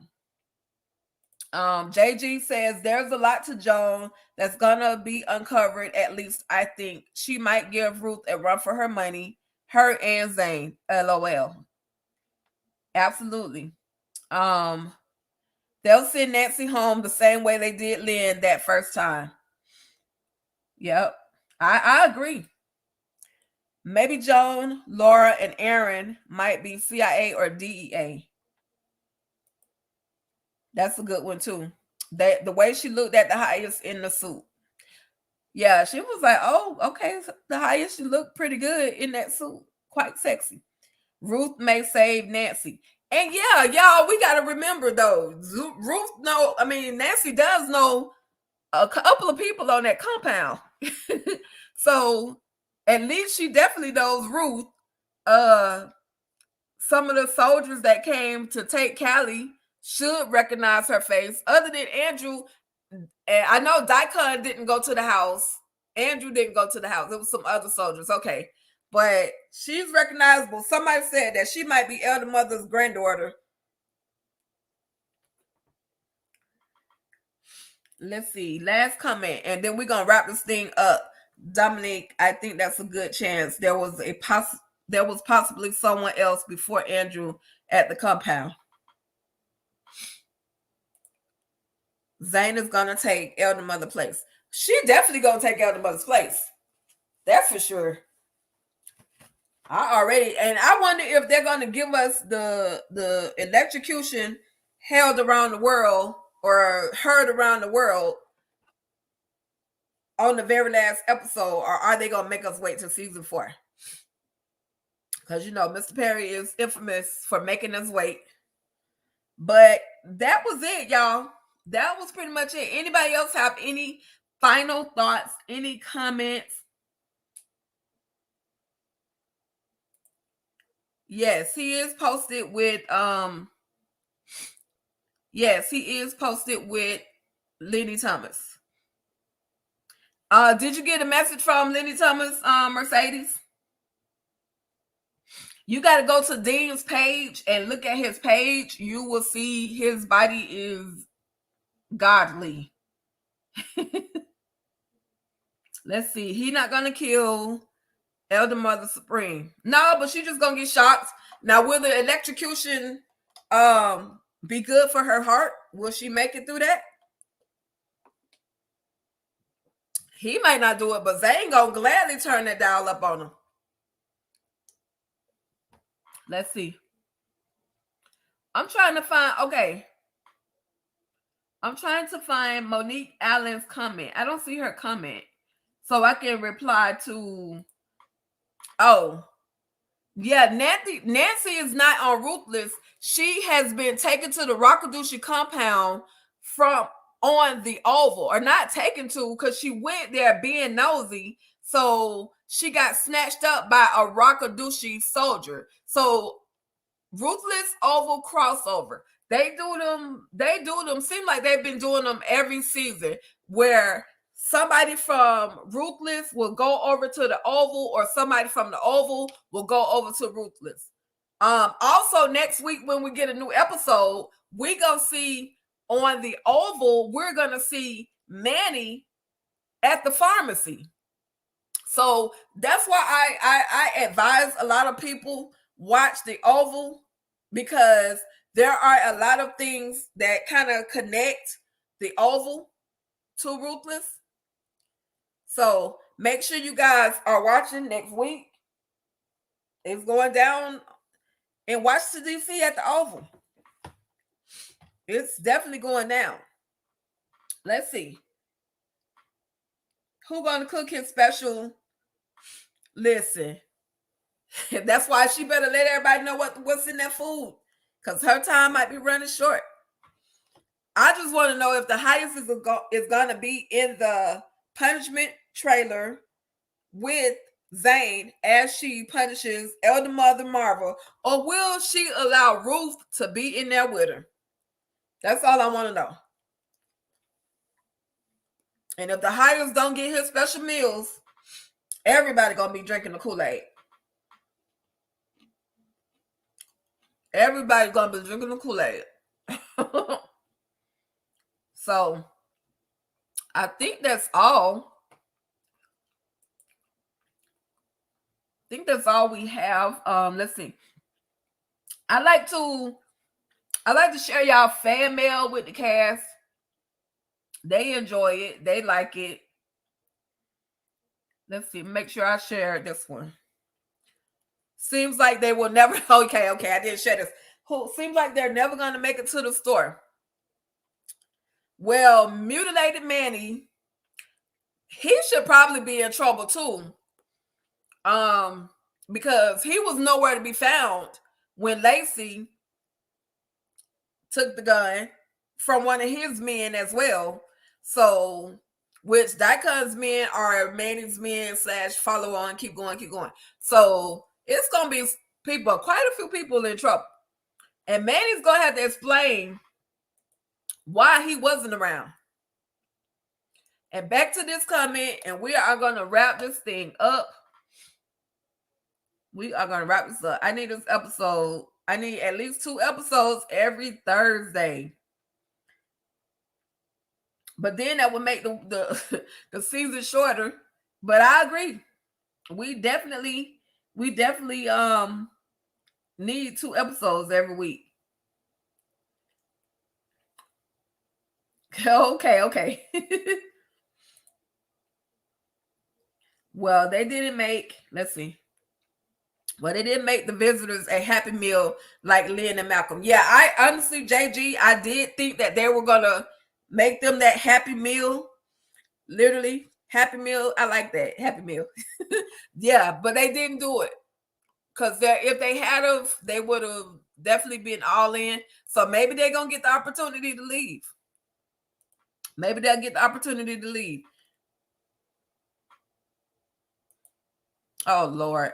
JG says there's a lot to Joan that's gonna be uncovered. At least I think she might give Ruth a run for her money. Her and Zane. LOL. Absolutely. They'll send Nancy home the same way they did Lynn that first time. Yep. I agree. Maybe Joan, Laura, and Aaron might be CIA or DEA. That's a good one too. The way she looked at the highest in the suit. Yeah, she was like, "Oh, okay, so the highest, she looked pretty good in that suit. Quite sexy." Ruth may save Nancy. And yeah, y'all, we got to remember though, Nancy does know a couple of people on that compound. So at least she definitely knows Ruth. Some of the soldiers that came to take Callie should recognize her face. Other than Andrew, and I know Daikon didn't go to the house. Andrew didn't go to the house. It was some other soldiers. Okay. But she's recognizable. Somebody said that she might be Elder Mother's granddaughter. Let's see. Last comment. And then we're going to wrap this thing up. Dominic, I think that's a good chance. There was possibly someone else before Andrew at the compound. Zane is going to take Elder Mother's place. She definitely going to take Elder Mother's place. That's for sure. I wonder if they're going to give us the electrocution held around the world or heard around the world on the very last episode, or are they going to make us wait till season 4? Because, Mr. Perry is infamous for making us wait. But that was it, y'all. That was pretty much it. Anybody else have any final thoughts, any comments? Yes, he is posted with yes, he is posted with Lenny Thomas. Did you get a message from Lenny Thomas, Mercedes? You got to go to Dean's page and look at his page. You will see his body is godly. Let's see. He not gonna kill Elder Mother Supreme. No, but she just gonna get shocked. Now, will the electrocution be good for her heart? Will she make it through that? He might not do it, but Zane gonna gladly turn that dial up on him. Let's see. I'm trying to find, okay. I'm trying to find Monique Allen's comment. I don't see her comment. So I can reply to, oh, yeah, Nancy is not on Ruthless. She has been taken to the Rockadushi compound from on the Oval, or not taken to, because she went there being nosy. So she got snatched up by a Rockadushi soldier. So Ruthless Oval crossover. They do them. Seem like they've been doing them every season, where somebody from Ruthless will go over to the Oval, or somebody from the Oval will go over to Ruthless. Also, next week when we get a new episode, we gonna see on the Oval, we're gonna see Manny at the pharmacy. So that's why I advise a lot of people watch the Oval, because there are a lot of things that kind of connect the Oval to Ruthless. So make sure you guys are watching next week. It's going down in Washington, D.C. at the Oval. It's definitely going down. Let's see. Who gonna cook his special? Listen, that's why she better let everybody know what's in that food, because her time might be running short. I just want to know if the highest is going to be in the punishment trailer with Zane as she punishes Elder Mother Marvel, or will she allow Ruth to be in there with her? That's all I want to know. And if the highest don't get his special meals, everybody gonna be drinking the Kool-Aid. Everybody's gonna be drinking the Kool-Aid. So I think that's all. I think that's all we have. Let's see. I like to share y'all fan mail with the cast. They enjoy it. They like it. Let's see. Make sure I share this one. Seems like they will never. Okay. I didn't share this. Seems like they're never going to make it to the store. Well, Mutilated Manny, he should probably be in trouble too. Because he was nowhere to be found when Lacey took the gun from one of his men as well. So, which Daikon's men are Manny's men / follow on, keep going. So it's gonna be quite a few people in trouble. And Manny's gonna have to explain why he wasn't around. And back to this comment, and we are gonna wrap this thing up. We are gonna wrap this up. I need this episode. I need at least 2 episodes every Thursday. But then that would make the season shorter. But I agree. We definitely need 2 episodes every week. Okay. Well, they didn't make, let's see. Well, they didn't make the visitors a Happy Meal like Lynn and Malcolm. Yeah, I honestly, JG, I did think that they were going to make them that Happy Meal. Literally, Happy Meal. I like that. Happy Meal. Yeah, but they didn't do it. Because if they had of, they would have definitely been all in. So maybe they're going to get the opportunity to leave. Maybe they'll get the opportunity to leave. Oh, Lord.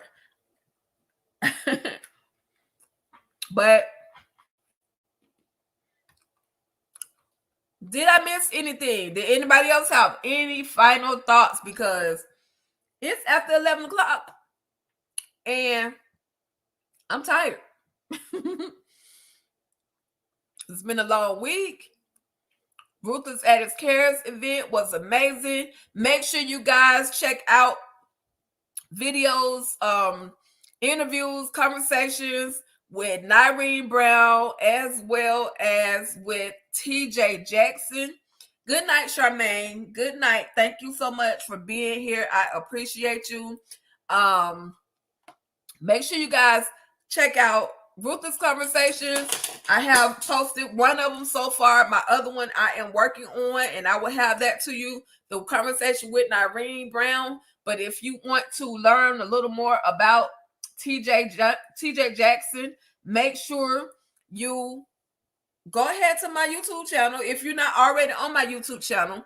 But did I miss anything? Did anybody else have any final thoughts? Because it's after 11 o'clock and I'm tired. It's been a long week. Ruthless at its Cares event was amazing. Make sure you guys check out videos, interviews, conversations with Nyreen Brown as well as with TJ Jackson. Good night, Charmaine. Good night. Thank you so much for being here. I appreciate you. Make sure you guys check out Ruthless Conversations. I have posted one of them so far. My other one I am working on, and I will have that to you, the conversation with Nyreen Brown. But if you want to learn a little more about TJ Jackson, make sure you go ahead to my YouTube channel. If you're not already on my YouTube channel,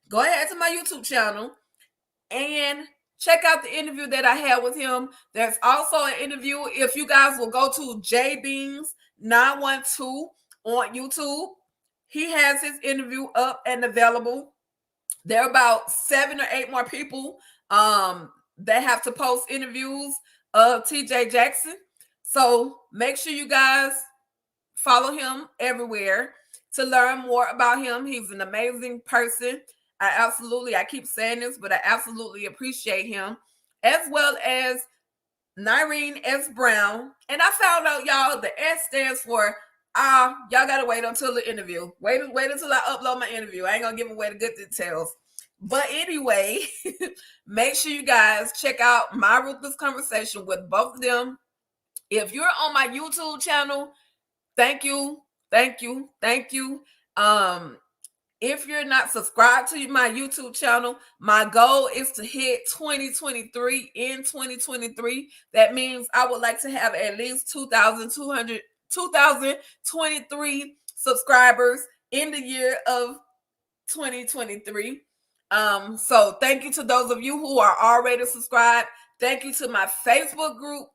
go ahead to my YouTube channel and check out the interview that I had with him. There's also an interview. If you guys will go to J Beans 912 on YouTube, he has his interview up and available. There are about 7 or 8 more people that have to post interviews of TJ Jackson. So make sure you guys follow him everywhere to learn more about him. He's an amazing person. I keep saying this, but I absolutely appreciate him, as well as Nyreen S. Brown. And I found out, y'all, the S stands for, y'all gotta wait until the interview. Wait until I upload my interview. I ain't gonna give away the good details. But anyway, make sure you guys check out my Ruthless Conversation with both of them. If you're on my YouTube channel, thank you. If you're not subscribed to my YouTube channel, my goal is to hit 2023 in 2023. That means I would like to have at least 2023 subscribers in the year of 2023. So thank you to those of you who are already subscribed. Thank you to my Facebook group.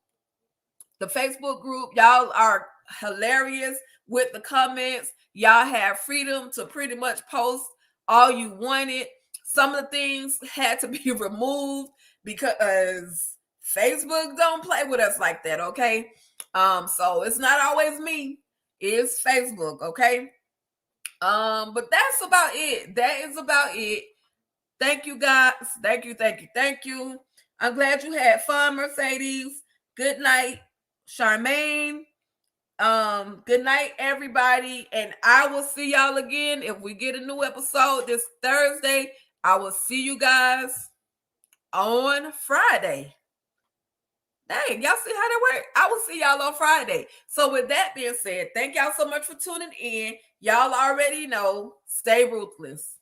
The Facebook group, y'all are hilarious with the comments. Y'all have freedom to pretty much post all you wanted. Some of the things had to be removed because Facebook don't play with us like that, okay? So it's not always me, it's Facebook, okay? But that's about it. That is about it. Thank you, guys. Thank you. I'm glad you had fun, Mercedes. Good night, Charmaine. Good night, everybody, and I will see y'all again if we get a new episode this Thursday. I will see you guys on Friday. Dang, y'all see how that works? I will see y'all on Friday. So with that being said, thank y'all so much for tuning in. Y'all already know, stay ruthless.